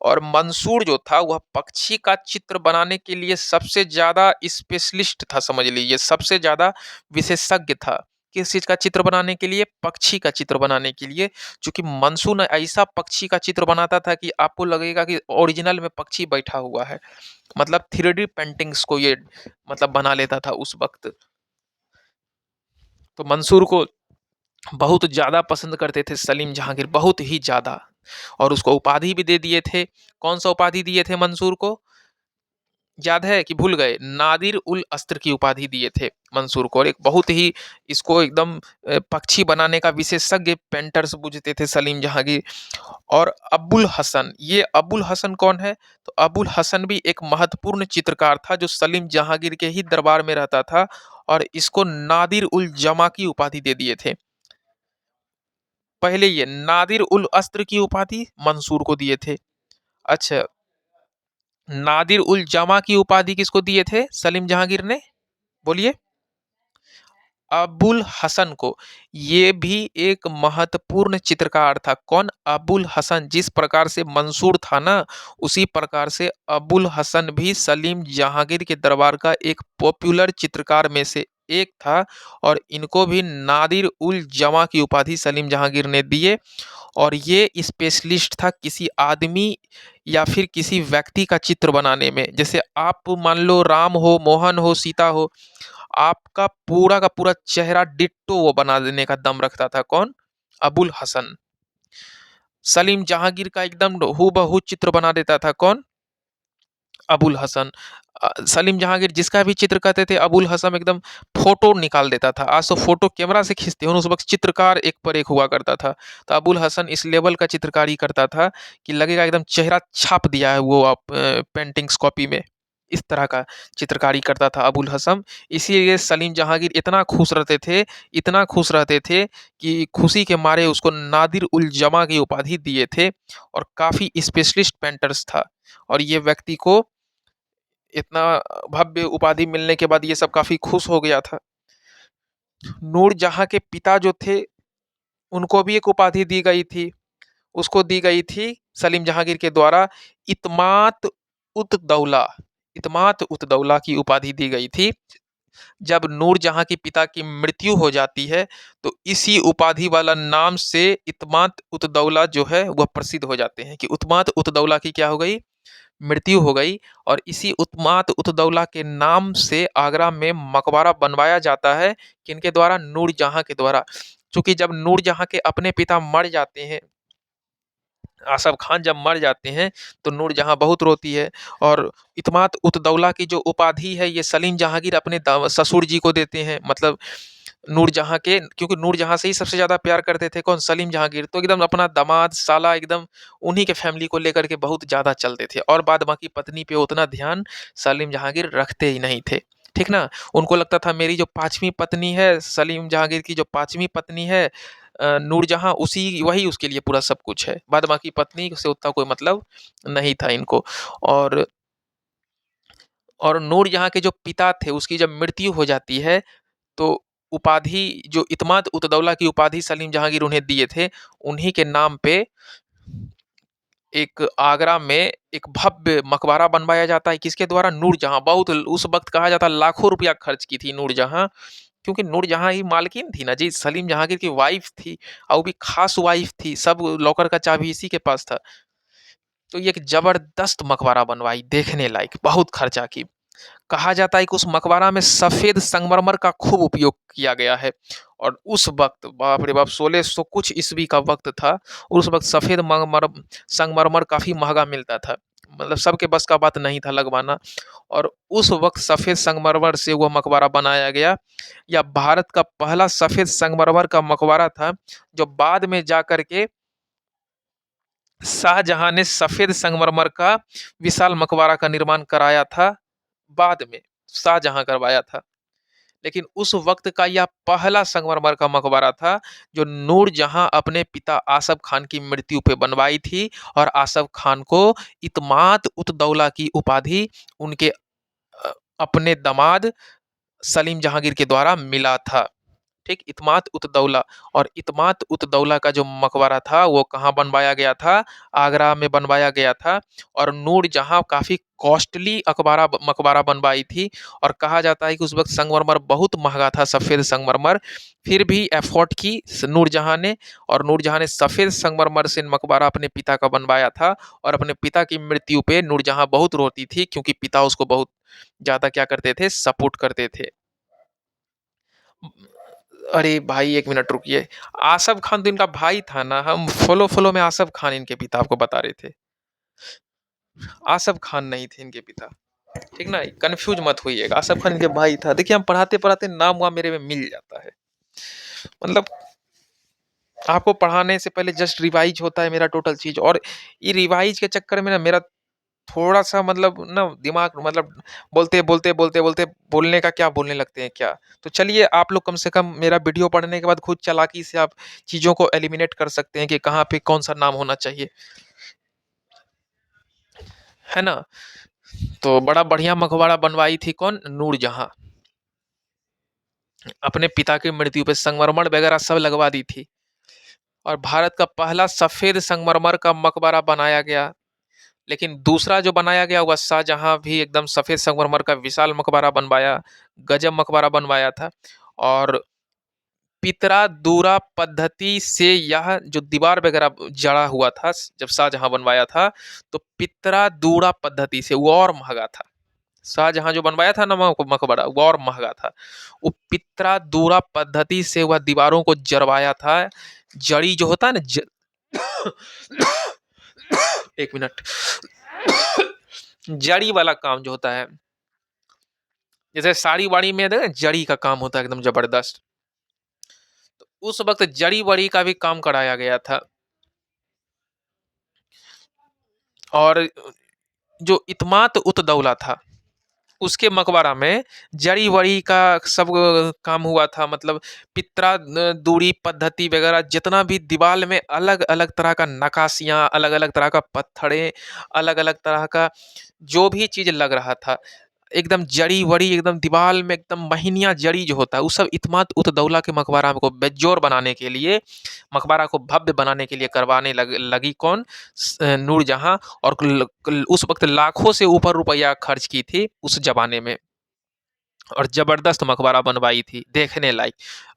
और मंसूर जो था वह पक्षी का चित्र बनाने के लिए सबसे ज्यादा स्पेशलिस्ट था, समझ लीजिए सबसे ज्यादा विशेषज्ञ था। किस चीज का चित्र बनाने के लिए? पक्षी का चित्र बनाने के लिए। क्योंकि मंसूर ने ऐसा पक्षी का चित्र बनाता था कि आपको लगेगा कि ओरिजिनल में पक्षी बैठा हुआ है। मतलब 3D पेंटिंग्स को ये मतलब बना लेता था उस वक्त। तो मंसूर को बहुत ज़्यादा पसंद करते थे सलीम जहांगीर, बहुत ही ज़्यादा। और उसको उपाधि भी दे दिए थे। कौन सा उपाधि दिए थे मंसूर को? याद है कि भूल गए? नादिर उल अस्त्र की उपाधि दिए थे मंसूर को। और एक बहुत ही इसको एकदम पक्षी बनाने का विशेषज्ञ पेंटर्स बुझते थे सलीम जहांगीर। और अबुल हसन, ये अबुल हसन कौन है? तो अबुल हसन भी एक महत्वपूर्ण चित्रकार था जो सलीम जहांगीर के ही दरबार में रहता था और इसको नादिर उल जमा की उपाधि दे दिए थे। पहले ये नादिर उल अस्त्र की उपाधि मंसूर को दिए थे। अच्छा, नादिर उल जमा की उपाधि किसको दिए थे सलीम जहांगीर ने? बोलिए। अबुल हसन को। ये भी एक महत्वपूर्ण चित्रकार था। कौन? अबुल हसन। जिस प्रकार से मंसूर था ना, उसी प्रकार से अबुल हसन भी सलीम जहांगीर के दरबार का एक पॉपुलर चित्रकार में से एक था। और इनको भी नादिर उल जमा की उपाधि सलीम जहांगीर ने दिए। और ये स्पेशलिस्ट था किसी आदमी या फिर किसी व्यक्ति का चित्र बनाने में। जैसे आप मान लो राम हो, मोहन हो, सीता हो, आपका पूरा का पूरा चेहरा डिट्टो वो बना देने का दम रखता था। कौन? अबुल हसन। सलीम जहांगीर का एकदम हूबहू चित्र बना देता था। कौन? अबुल हसन। सलीम जहांगीर जिसका भी चित्र करते थे अबुल हसन एकदम फोटो निकाल देता था। आज तो फोटो कैमरा से खींचते हो, उस वक्त चित्रकार एक पर एक हुआ करता था। तो अबुल हसन इस लेवल का चित्रकारी करता था कि लगेगा एकदम चेहरा छाप दिया है वो आप पेंटिंग्स कॉपी में। इस तरह का चित्रकारी करता था अबुल हसन। इसीलिए सलीम जहांगीर इतना खुश रहते थे, इतना खुश रहते थे कि खुशी के मारे उसको नादिर उल जमा की उपाधि दिए थे। और काफी स्पेशलिस्ट पेंटर्स था। और ये व्यक्ति को इतना भव्य उपाधि मिलने के बाद ये सब काफी खुश हो गया था। नूरजहां के पिता जो थे उनको भी एक उपाधि दी गई थी। उसको दी गई थी सलीम जहांगीर के द्वारा इत्मात उत दौला। इत्मात उत दौला की उपाधि दी गई थी। जब नूरजहां के पिता की मृत्यु हो जाती है तो इसी उपाधि वाला नाम से इत्मात उत दौला जो है वह प्रसिद्ध हो जाते हैं कि उत्मात उत दौला की क्या हो गई? मृत्यु हो गई। और इसी उत्मात उतदौला के नाम से आगरा में मकबरा बनवाया जाता है। किनके द्वारा? नूरजहां के द्वारा। क्योंकि जब नूरजहां के अपने पिता मर जाते हैं, आसफ खान जब मर जाते हैं तो नूरजहां बहुत रोती है। और इत्मात उतदौला की जो उपाधि है ये सलीम जहांगीर अपने ससुर जी को देते हैं। मतलब नूरजहां के, क्योंकि नूरजहां से ही सबसे ज्यादा प्यार करते थे कौन? सलीम जहांगीर। तो एकदम अपना दामाद साला एकदम उन्हीं के फैमिली को लेकर के बहुत ज्यादा चलते थे। और बाद बाकी पत्नी पे उतना ध्यान सलीम जहांगीर रखते ही नहीं थे। ठीक ना? उनको लगता था मेरी जो पांचवी पत्नी है, सलीम जहांगीर की जो पांचवी पत्नी है नूरजहां, उसी वही उसके लिए पूरा सब कुछ है। बाद बाकी पत्नी से उतना कोई मतलब नहीं था इनको। और नूरजहां के जो पिता थे उसकी जब मृत्यु हो जाती है तो उपाधि जो इत्माद उतदौला की उपाधि सलीम जहांगीर उन्हें दिए थे, उन्हीं के नाम पे एक आगरा में एक भव्य मकबरा बनवाया जाता है। किसके द्वारा? नूरजहां। बहुत उस वक्त कहा जाता लाखों रुपया खर्च की थी नूरजहां। क्योंकि नूरजहां ही मालकिन थी ना जी, सलीम जहांगीर की वाइफ थी। और वो भी खास वाइफ थी, सब लॉकर का चाबी इसी के पास था। तो ये एक जबरदस्त मकबरा बनवाई, देखने लायक, बहुत खर्चा की। कहा जाता है कि उस मकबरा में सफेद संगमरमर का खूब उपयोग किया गया है। और उस वक्त बाप रे बाप 1600 कुछ ईस्वी का वक्त था। उस वक्त सफेद संगमरमर काफी महंगा मिलता था। मतलब सबके बस का बात नहीं था लगवाना। और उस वक़्त सफ़ेद संगमरमर से वो मकबरा बनाया गया। या भारत का पहला सफ़ेद संगमरमर का मकबरा था, जो बाद में जाकर के शाहजहां ने सफ़ेद संगमरमर का विशाल मकबरा का निर्माण कराया था, बाद में शाहजहां करवाया था। लेकिन उस वक़्त का यह पहला संगमरमर का मकबरा था, जो नूरजहां अपने पिता आसफ खान की मृत्यु पे बनवाई थी। और आसफ खान को इत्माद-उत-दौला की उपाधि उनके अपने दामाद सलीम जहांगीर के द्वारा मिला था। ठीक, इत्माद-उत-दौला। और इत्माद-उत-दौला का जो मकबरा था वो कहाँ बनवाया गया था? आगरा में बनवाया गया था। और नूरजहां काफ़ी कॉस्टली मकबरा बनवाई थी। और कहा जाता है कि उस वक़्त संगमरमर बहुत महँगा था, सफ़ेद संगमरमर, फिर भी एफ़ोर्ड की नूरजहां ने। और नूरजहां ने सफ़ेद संगमरमर से मकबरा अपने पिता का बनवाया था। और अपने पिता की मृत्यु पे नूरजहां बहुत रोती थी, क्योंकि पिता उसको बहुत ज़्यादा क्या करते थे? सपोर्ट करते थे। अरे भाई, 1 मिनट रुकिए। आसफ खान तो इनका भाई था ना, हम फ़ॉलो-फ़ॉलो में आसफ खान इनके पिता आपको बता रहे थे। आसफ खान नहीं थे इनके पिता, ठीक ना? कन्फ्यूज़ मत होइएगा, आसफ खान इनके भाई था। देखिए हम पढ़ाते-पढ़ाते नाम-वाम मेरे में मिल जाता है। मतलब आपको पढ़ाने से पहले जस्ट रिवाइज़ होता है मेरा टोटल चीज़। और ये रिवाइज़ के चक्कर में ना मेरा थोड़ा-सा मतलब ना दिमाग मतलब बोलते बोलने का क्या बोलने लगते हैं क्या। तो चलिए आप लोग कम से कम मेरा वीडियो पढ़ने के बाद खुद चालाकी से आप चीज़ों को एलिमिनेट कर सकते हैं कि कहाँ पे कौन-सा नाम होना चाहिए, है ना? तो बड़ा बढ़िया मकबरा बनवाई थी कौन? नूरजहाँ। अपने पिता की मृत्यु पे संगमरमर वगैरह सब लगवा दी थी। और भारत का पहला सफ़ेद संगमरमर का मकबरा बनाया गया। लेकिन दूसरा जो बनाया गया वह शाहजहाँ भी एकदम सफ़ेद संगमरमर का विशाल मकबरा बनवाया, गजब मकबरा बनवाया था। और पितरा-दूरा पद्धति से यह जो दीवार वगैरह जड़ा हुआ था जब शाहजहाँ बनवाया था, तो पितरा-दूरा पद्धति से वो और महँगा था। शाहजहाँ जो बनवाया था ना मकबरा वो और महँगा था। वो पितरा-दूरा पद्धति से वह दीवारों को जड़वाया था। जड़ी जो होता है ना 1 मिनट। जड़ी वाला काम जो होता है, जैसे साड़ी-वाड़ी में ना जड़ी का काम होता है एकदम ज़बरदस्त। तो उस वक़्त जड़ी-वड़ी का भी काम कराया गया था। और जो इत्माद-उत-दौला था, उसके मकबरा में जड़ी-वड़ी का सब काम हुआ था। मतलब दूरी पद्धति वगैरह जितना भी दीवाल में अलग-अलग तरह का नक्काशियाँ, अलग-अलग तरह का पत्थरें, अलग-अलग तरह का जो भी चीज़ लग रहा था, एकदम जड़ी-वड़ी एकदम दीवाल में एकदम महीनिया जड़ी जो होता है, वो सब इत्माद-उत-दौला के मकबरा को बेजोड़ बनाने के लिए, मकबरा को भव्य बनाने के लिए करवाने लगी कौन? नूरजहाँ। और उस वक़्त लाखों से ऊपर रुपया खर्च की थी उस ज़माने में। और ज़बरदस्त मकबरा बनवाई थी, देखने लायक।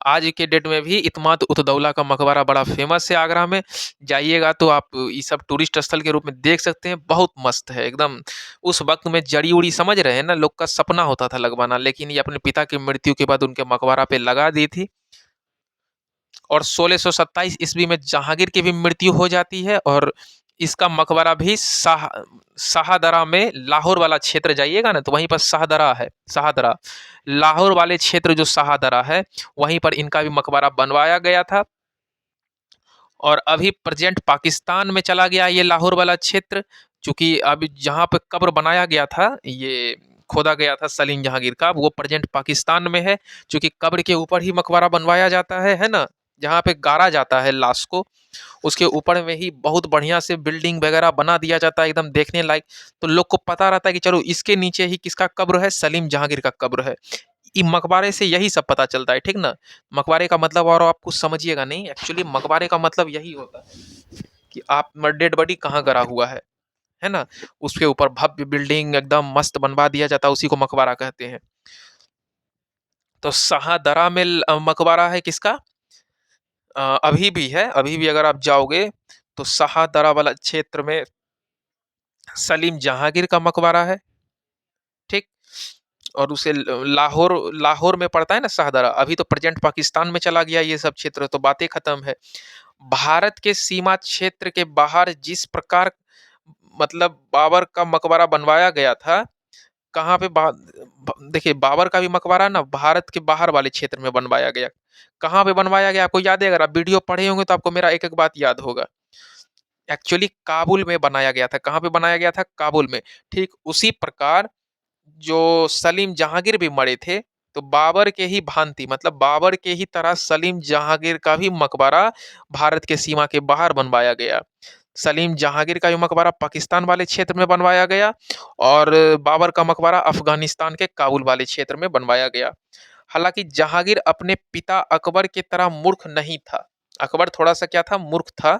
आज के डेट में भी इत्माद-उत-दौला का मकबरा बड़ा फ़ेमस है आगरा में। जाइएगा तो आप ये सब टूरिस्ट स्थल के रूप में देख सकते हैं, बहुत मस्त है एकदम। उस वक़्त में जड़ी-उड़ी समझ रहे हैं ना, लोग का सपना होता था लगवाना, लेकिन ये अपने पिता की मृत्यु के बाद उनके मकबरा पे लगा दी थी। और 1627 ईस्वी में जहांगीर की भी मृत्यु हो जाती है। और इसका मकबरा भी शाहदरा में, लाहौर वाला क्षेत्र जाइएगा ना तो वहीं पर शाहदरा है, शाहदरा। लाहौर वाले क्षेत्र जो शाहदरा है, वहीं पर इनका भी मकबरा बनवाया गया था। और अभी प्रेजेंट पाकिस्तान में चला गया ये लाहौर वाला क्षेत्र, चूँकि अभी जहाँ पे कब्र बनाया गया था, ये खोदा गया था सलीम जहांगीर का, वो प्रेजेंट पाकिस्तान में है। चूँकि कब्र के ऊपर ही मकबरा बनवाया जाता है ना? जहाँ पे गाड़ा जाता है लाश को, उसके ऊपर में ही बहुत बढ़िया से बिल्डिंग वगैरह बना दिया जाता है एकदम देखने लायक। तो लोग को पता रहता है कि चलो इसके नीचे ही किसका कब्र है? सलीम जहांगीर का कब्र है। इ मकबरे से यही सब पता चलता है, ठीक ना? मकबरे का मतलब और आप कुछ समझिएगा नहीं, एक्चुअली मकबरे का मतलब यही होता है कि आप डेड बॉडी कहाँ गड़ा हुआ है ना? उसके ऊपर भव्य बिल्डिंग एकदम मस्त बनवा दिया जाता है, उसी को मकबरा कहते हैं। तो शाहदरा में मकबरा है किसका? अभी भी है, अभी भी अगर आप जाओगे तो शाहदरा वाला क्षेत्र में सलीम जहांगीर का मकबरा है, ठीक? और उसे लाहौर लाहौर में पड़ता है ना शाहदरा, अभी तो प्रेजेंट पाकिस्तान में चला गया ये सब क्षेत्र, तो बातें खत्म है। भारत के सीमा क्षेत्र के बाहर जिस प्रकार मतलब बाबर का मकबरा बनवाया गया था, कहाँ पे देखिए बाबर का भी मकबरा ना भारत के बाहर वाले क्षेत्र में बनवाया गया। कहाँ पे बनवाया गया आपको याद है? अगर आप वीडियो पढ़े होंगे तो आपको मेरा एक-एक बात याद होगा। एक्चुअली काबुल में बनाया गया था। कहाँ पे बनाया गया था? काबुल में। ठीक उसी प्रकार जो सलीम जहांगीर भी मरे थे, तो बाबर के ही भांति मतलब बाबर के ही तरह सलीम जहांगीर का भी मकबरा भारत के सीमा के बाहर बनवाया गया। सलीम जहांगीर का भी मकबरा पाकिस्तान वाले क्षेत्र में बनवाया गया और बाबर का मकबरा अफ़गानिस्तान के काबुल वाले क्षेत्र में बनवाया गया। हालाँकि जहांगीर अपने पिता अकबर की तरह मूर्ख नहीं था। अकबर थोड़ा-सा क्या था? मूर्ख था।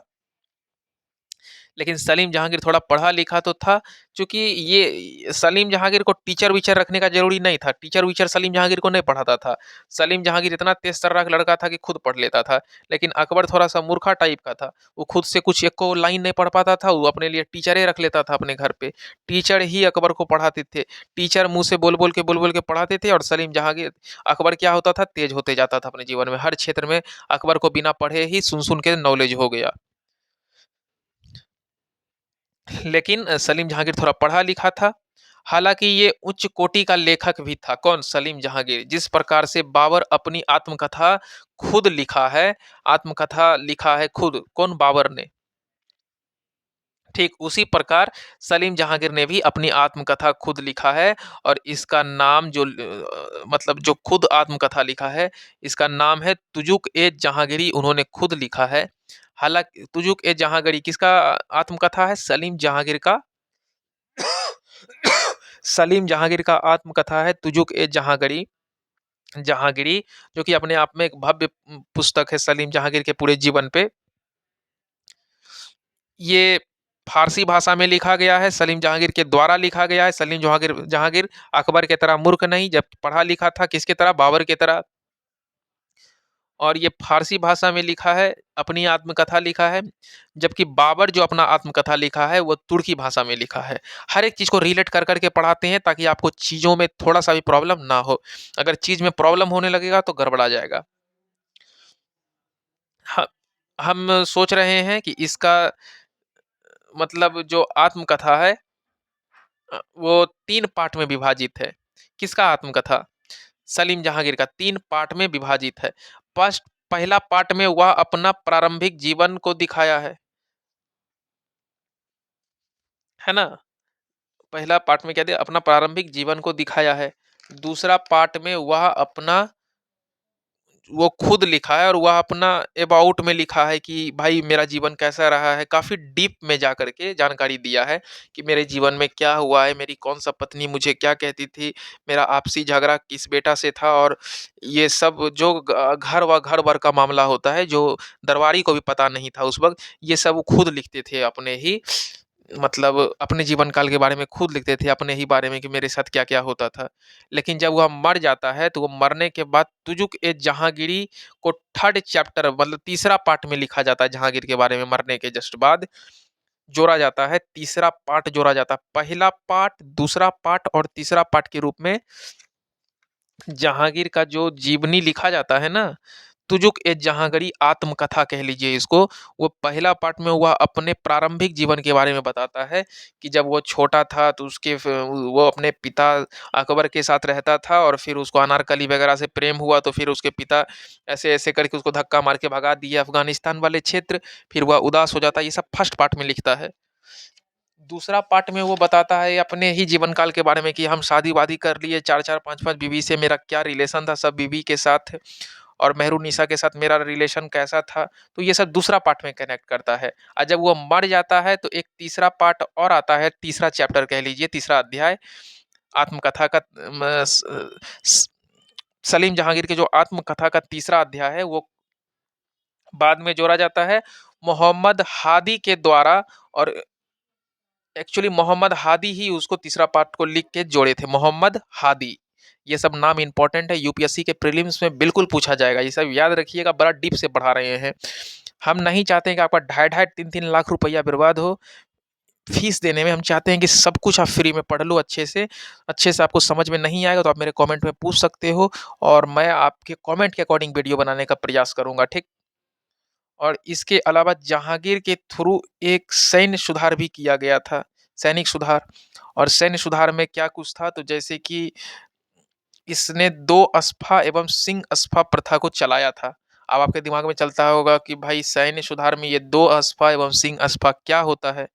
लेकिन सलीम जहांगीर थोड़ा पढ़ा-लिखा तो था, चूँकि ये सलीम जहांगीर को टीचर-वीचर रखने का ज़रूरी नहीं था। टीचर-वीचर सलीम जहांगीर को नहीं पढ़ाता था। सलीम जहांगीर इतना तेज़-तर्राक लड़का था कि खुद पढ़ लेता था। लेकिन अकबर थोड़ा-सा मूर्खा टाइप का था। वो खुद से कुछ एको लाइन नहीं पढ़ पाता था, वो अपने लिए टीचरे रख लेता था अपने घर पे। टीचर ही अकबर को पढ़ाते थे। टीचर मुँह से बोल-बोल के पढ़ाते थे और सलीम जहांगीर अकबर क्या होता था? तेज़ होते जाता था अपने जीवन में। हर क्षेत्र में अकबर को बिना पढ़े ही सुन-सुन के नॉलेज हो गया। लेकिन सलीम जहांगीर थोड़ा पढ़ा-लिखा था। हालाँकि ये उच्च कोटि का लेखक भी था। कौन? सलीम जहांगीर। जिस प्रकार से बाबर अपनी आत्मकथा खुद लिखा है, आत्मकथा लिखा है खुद। कौन? बाबर ने। ठीक उसी प्रकार सलीम जहांगीर ने भी अपनी आत्मकथा खुद लिखा है और इसका नाम जो मतलब जो खुद आत्मकथा लिखा है, इसका नाम है तुजुक-ए-जहांगीरी उन्होंने खुद लिखा है। हालाँकि तुजुक-ए-जहांगीरी किसका आत्मकथा है? सलीम जहांगीर का सलीम जहांगीर का आत्मकथा है तुजुक-ए-जहांगीरी जहांगीरी जो कि अपने आप में एक भव्य पुस्तक है सलीम जहांगीर के पूरे जीवन पे। ये फ़ारसी भाषा में लिखा गया है, सलीम जहांगीर के द्वारा लिखा गया है। सलीम जहांगीर जहांगीर अकबर की तरह मूर्ख नहीं, जब पढ़ा-लिखा था किसकी तरह? बाबर की तरह। और ये फ़ारसी भाषा में लिखा है, अपनी आत्मकथा लिखा है, जबकि बाबर जो अपना आत्मकथा लिखा है, वो तुर्की भाषा में लिखा है। हर एक चीज़ को रिलेट कर के पढ़ाते हैं ताकि आपको चीज़ों में थोड़ा-सा भी प्रॉब्लम ना हो। अगर चीज़ में प्रॉब्लम होने लगेगा तो गड़बड़ा जाएगा। ह हम सोच रहे हैं कि इसका मतलब जो आत्मकथा है वो 3 पार्ट में विभाजित है। किसका आत्मकथा? सलीम जहांगीर का 3 पार्ट में विभाजित है। फर्स्ट पहला पार्ट में वह अपना प्रारंभिक जीवन को दिखाया है ना? पहला पार्ट में क्या दिया? अपना प्रारंभिक जीवन को दिखाया है। दूसरा पार्ट में वह अपना वो खुद लिखा है और वह अपना अबाउट में लिखा है कि भाई मेरा जीवन कैसा रहा है, काफ़ी डीप में जा कर के जानकारी दिया है कि मेरे जीवन में क्या हुआ है, मेरी कौन-सा पत्नी मुझे क्या कहती थी, मेरा आपसी झगड़ा किस बेटा से था और ये सब जो घर-वर का मामला होता है, जो दरबारी को भी पता नहीं था उस वक़्त, ये सब वो खुद लिखते थे अपने ही मतलब अपने जीवन काल के बारे में खुद लिखते थे, अपने ही बारे में कि मेरे साथ क्या-क्या होता था। लेकिन जब वह मर जाता है, तो वो मरने के बाद तुजुक-ए-जहांगीरी को 3rd चैप्टर मतलब तीसरा पार्ट में लिखा जाता है जहांगीर के बारे में मरने के जस्ट बाद, जोड़ा जाता है, तीसरा पार्ट जोड़ा जाता है। पहला पार्ट, दूसरा पार्ट और तीसरा पार्ट के रूप में जहांगीर का जो जीवनी लिखा जाता है ना, तुजुक-ए-जहांगीरी आत्मकथा कह लीजिए इसको, वो पहला पार्ट में वह अपने प्रारंभिक जीवन के बारे में बताता है कि जब वो छोटा था तो उसके वो अपने पिता अकबर के साथ रहता था और फिर उसको अनारकली वगैरह से प्रेम हुआ तो फिर उसके पिता ऐसे-ऐसे करके उसको धक्का मार के भगा दिए अफ़गानिस्तान वाले क्षेत्र, फिर वह उदास हो जाता है, ये सब फर्स्ट पार्ट में लिखता है। दूसरा पार्ट में वो बताता है अपने ही जीवन काल के बारे में कि हम शादी-वादी कर लिए 4-4 5-5 बीवी से मेरा क्या रिलेशन था सब बीवी के साथ और मेहरुन्निसा के साथ मेरा रिलेशन कैसा था, तो ये सब दूसरा पार्ट में कनेक्ट करता है। और जब वो मर जाता है तो एक तीसरा पार्ट और आता है, तीसरा चैप्टर कह लीजिए, तीसरा अध्याय आत्मकथा का म स सलीम जहांगीर के जो आत्मकथा का तीसरा अध्याय है वो बाद में जोड़ा जाता है मोहम्मद हादी के द्वारा और एक्चुअली मोहम्मद हादी ही उसको तीसरा पार्ट को लिख के जोड़े थे, मोहम्मद हादी। ये सब नाम इम्पोर्टेंट है, यूपीएससी के प्रीलिम्स में बिल्कुल पूछा जाएगा, ये सब याद रखिएगा, बड़ा डीप से पढ़ा रहे हैं। हम नहीं चाहते हैं कि आपका ढाई ढाई 3-3 लाख रुपया बर्बाद हो, फीस देने में। हम चाहते हैं कि सब कुछ आप फ्री में पढ़ लो अच्छे से आपको समझ में नहीं आएगा तो आप मेरे कमेंट में पूछ सकते हो और मैं आपके कमेंट के अकॉर्डिंग वीडियो बनाने का प्रयास करूँगा, ठीक? और इसके अलावा जहांगीर के थ्रू एक सैन्य सुधार भी किया गया था। सैनिक सुधार। और सैन्य सुधार में क्या कुछ था, तो जैसे कि इसने दो अस्पा एवं सिंह अस्पा प्रथा को चलाया था। अब आपके दिमाग में चलता होगा कि भाई सैन्य सुधार में ये दो अस्पा एवं सिंह अस्पा क्या होता है।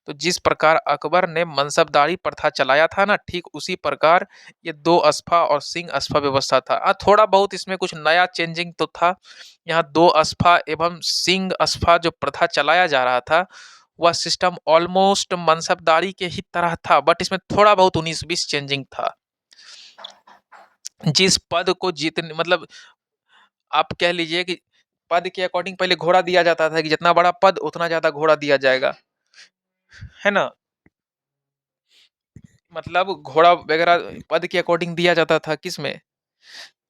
तो जिस प्रकार अकबर ने मनसबदारी प्रथा चलाया था ना, ठीक उसी प्रकार ये दो अस्पा और सिंह अस्पा व्यवस्था था। थोड़ा बहुत इसमें कुछ नया चेंजिंग तो था। यहाँ दो अस्पा एवं सिंह अस्पा जो प्रथा चलाया जा रहा था, वह सिस्टम ऑलमोस्ट मनसबदारी के ही तरह था, बट इसमें थोड़ा बहुत 19-20 चेंजिंग था। जिस पद को जीतने मतलब आप कह लीजिए कि पद के अकॉर्डिंग पहले घोड़ा दिया जाता था कि जितना बड़ा पद उतना ज्यादा घोड़ा दिया जाएगा, है ना। मतलब घोड़ा वगैरह पद के अकॉर्डिंग दिया जाता था, किसमें,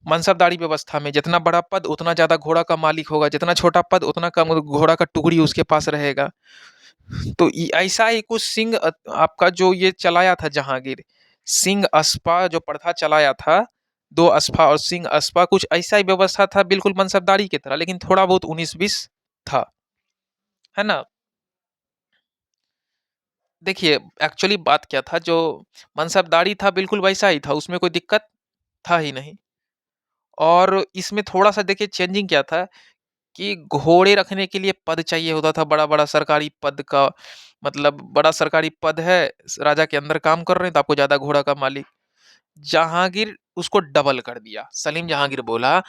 मनसबदारी व्यवस्था में। जितना बड़ा पद उतना ज्यादा घोड़ा का मालिक होगा, जितना छोटा पद उतना कम घोड़ा का टुकड़ी उसके पास रहेगा। तो ऐसा ही कुछ सिंह आपका जो ये चलाया था जहांगीर, सिंह अस्पा जो प्रथा चलाया था, दो अस्पा और सिंह अस्पा, कुछ ऐसा ही व्यवस्था था बिल्कुल मनसबदारी की तरह, लेकिन थोड़ा बहुत 19-20 था, है ना। देखिए एक्चुअली बात क्या था, जो मनसबदारी था बिल्कुल वैसा ही था, उसमें कोई दिक्कत था ही नहीं। और इसमें थोड़ा सा देखिए चेंजिंग क्या था कि घोड़े रखने के लिए पद चाहिए होता था, बड़ा बड़ा सरकारी पद का। मतलब बड़ा सरकारी पद है, राजा के अंदर काम कर रहे हैं, तो आपको ज्यादा घोड़ा का मालिक। जहांगीर उसको डबल कर दिया। सलीम जहांगीर बोला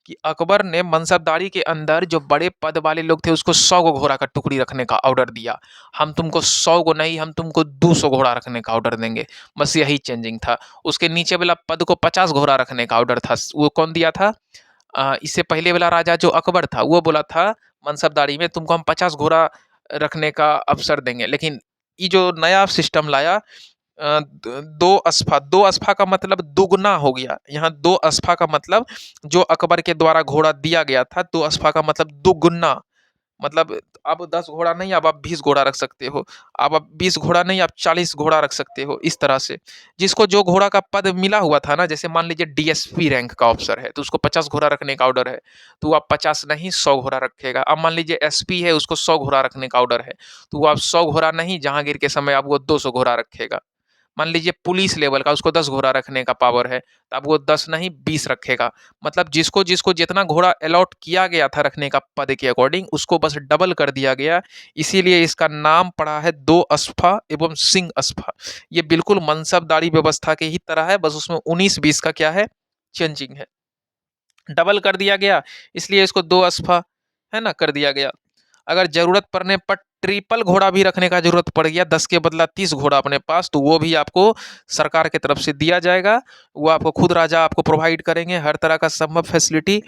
कि अकबर ने मनसबदारी के अंदर जो बड़े पद वाले लोग थे उसको 100 गो घोड़ा का टुकड़ी रखने का ऑर्डर दिया। हम तुमको 100 गो नहीं, हम तुमको 200 घोड़ा रखने का ऑर्डर देंगे। बस यही चेंजिंग था। उसके नीचे वाला पद को 50 घोड़ा रखने का ऑर्डर था। वो कौन दिया था? इससे पहले वाला राजा जो अकबर था, वो बोला था मनसबदारी में तुमको हम 50 घोड़ा रखने का अवसर देंगे। लेकिन ये जो नया सिस्टम लाया, दो अस्फा का मतलब दुगना हो गया। यहाँ दो अस्फा का मतलब जो अकबर के द्वारा घोड़ा दिया गया था, दो अस्फा का मतलब दुगुना। मतलब अब 10 घोड़ा नहीं, अब आप 20 घोड़ा रख सकते हो। अब आप 20 घोड़ा नहीं, आप 40 घोड़ा रख सकते हो, इस तरह से। जिसको जो घोड़ा का पद मिला हुआ था ना, जैसे मान लीजिए डीएसपी रैंक का ऑफिसर है तो उसको 50 घोड़ा रखने का ऑर्डर है, तो आप 50 नहीं 100 घोड़ा रखेगा। अब मान लीजिए एसपी है, उसको 100 घोड़ा रखने का ऑर्डर है, तो वो आप 100 घोड़ा नहीं, जहांगीर के समय आप वो 200 घोड़ा रखेगा। मान लीजिए पुलिस लेवल का, उसको 10 घोड़ा रखने का पावर है, तो अब वो 10 नहीं 20 रखेगा। मतलब जिसको जिसको जितना घोड़ा अलॉट किया गया था रखने का पद के अकॉर्डिंग, उसको बस डबल कर दिया गया। इसीलिए इसका नाम पड़ा है दो अस्फा एवं सिंह अस्फा। ये बिल्कुल मनसबदारी व्यवस्था के ही तरह है, बस उसमें 19-20 का क्या है, चेंजिंग है। डबल कर दिया गया, इसलिए इसको दो अस्फा, है ना, कर दिया गया। अगर जरूरत पड़ने पर ट्रिपल घोड़ा भी रखने का जरूरत पड़ गया, 10 के बदला 30 घोड़ा अपने पास, तो वो भी आपको सरकार की तरफ से दिया जाएगा। वो आपको खुद राजा आपको प्रोवाइड करेंगे हर तरह का संभव फैसिलिटी।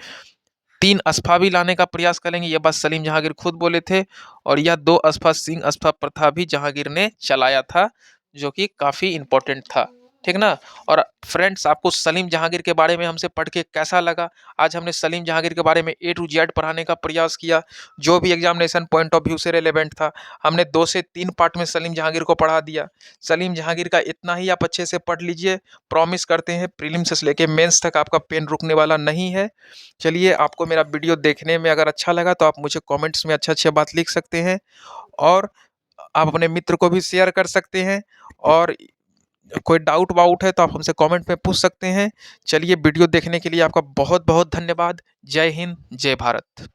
3 अस्फा भी लाने का प्रयास करेंगे, ये बात सलीम जहांगीर खुद बोले थे। और यह 2 अस्फा सिंह अस्फा प्रथा भी जहांगीर ने चलाया था, जो कि काफी इंपॉर्टेंट था, ठीक ना। और फ्रेंड्स, आपको सलीम जहांगीर के बारे में हमसे पढ़ के कैसा लगा? आज हमने सलीम जहांगीर के बारे में ए टू जेड पढ़ाने का प्रयास किया, जो भी एग्जामिनेशन पॉइंट ऑफ व्यू से रिलेवेंट था। हमने 2 से 3 पार्ट में सलीम जहांगीर को पढ़ा दिया। सलीम जहांगीर का इतना ही आप अच्छे से पढ़ लीजिए। प्रॉमिस करते हैं प्रीलिम्स से लेके मेंस तक आपका पेन रुकने वाला नहीं है। चलिए, आपको मेरा वीडियो देखने में अगर अच्छा लगा तो आप मुझे कमेंट्स में अच्छे-अच्छे बात लिख सकते हैं, और आप अपने मित्र को भी शेयर कर सकते हैं। और कोई डाउट वाउट है तो आप हमसे कमेंट में पूछ सकते हैं। चलिए, वीडियो देखने के लिए आपका बहुत बहुत धन्यवाद। जय हिंद, जय भारत।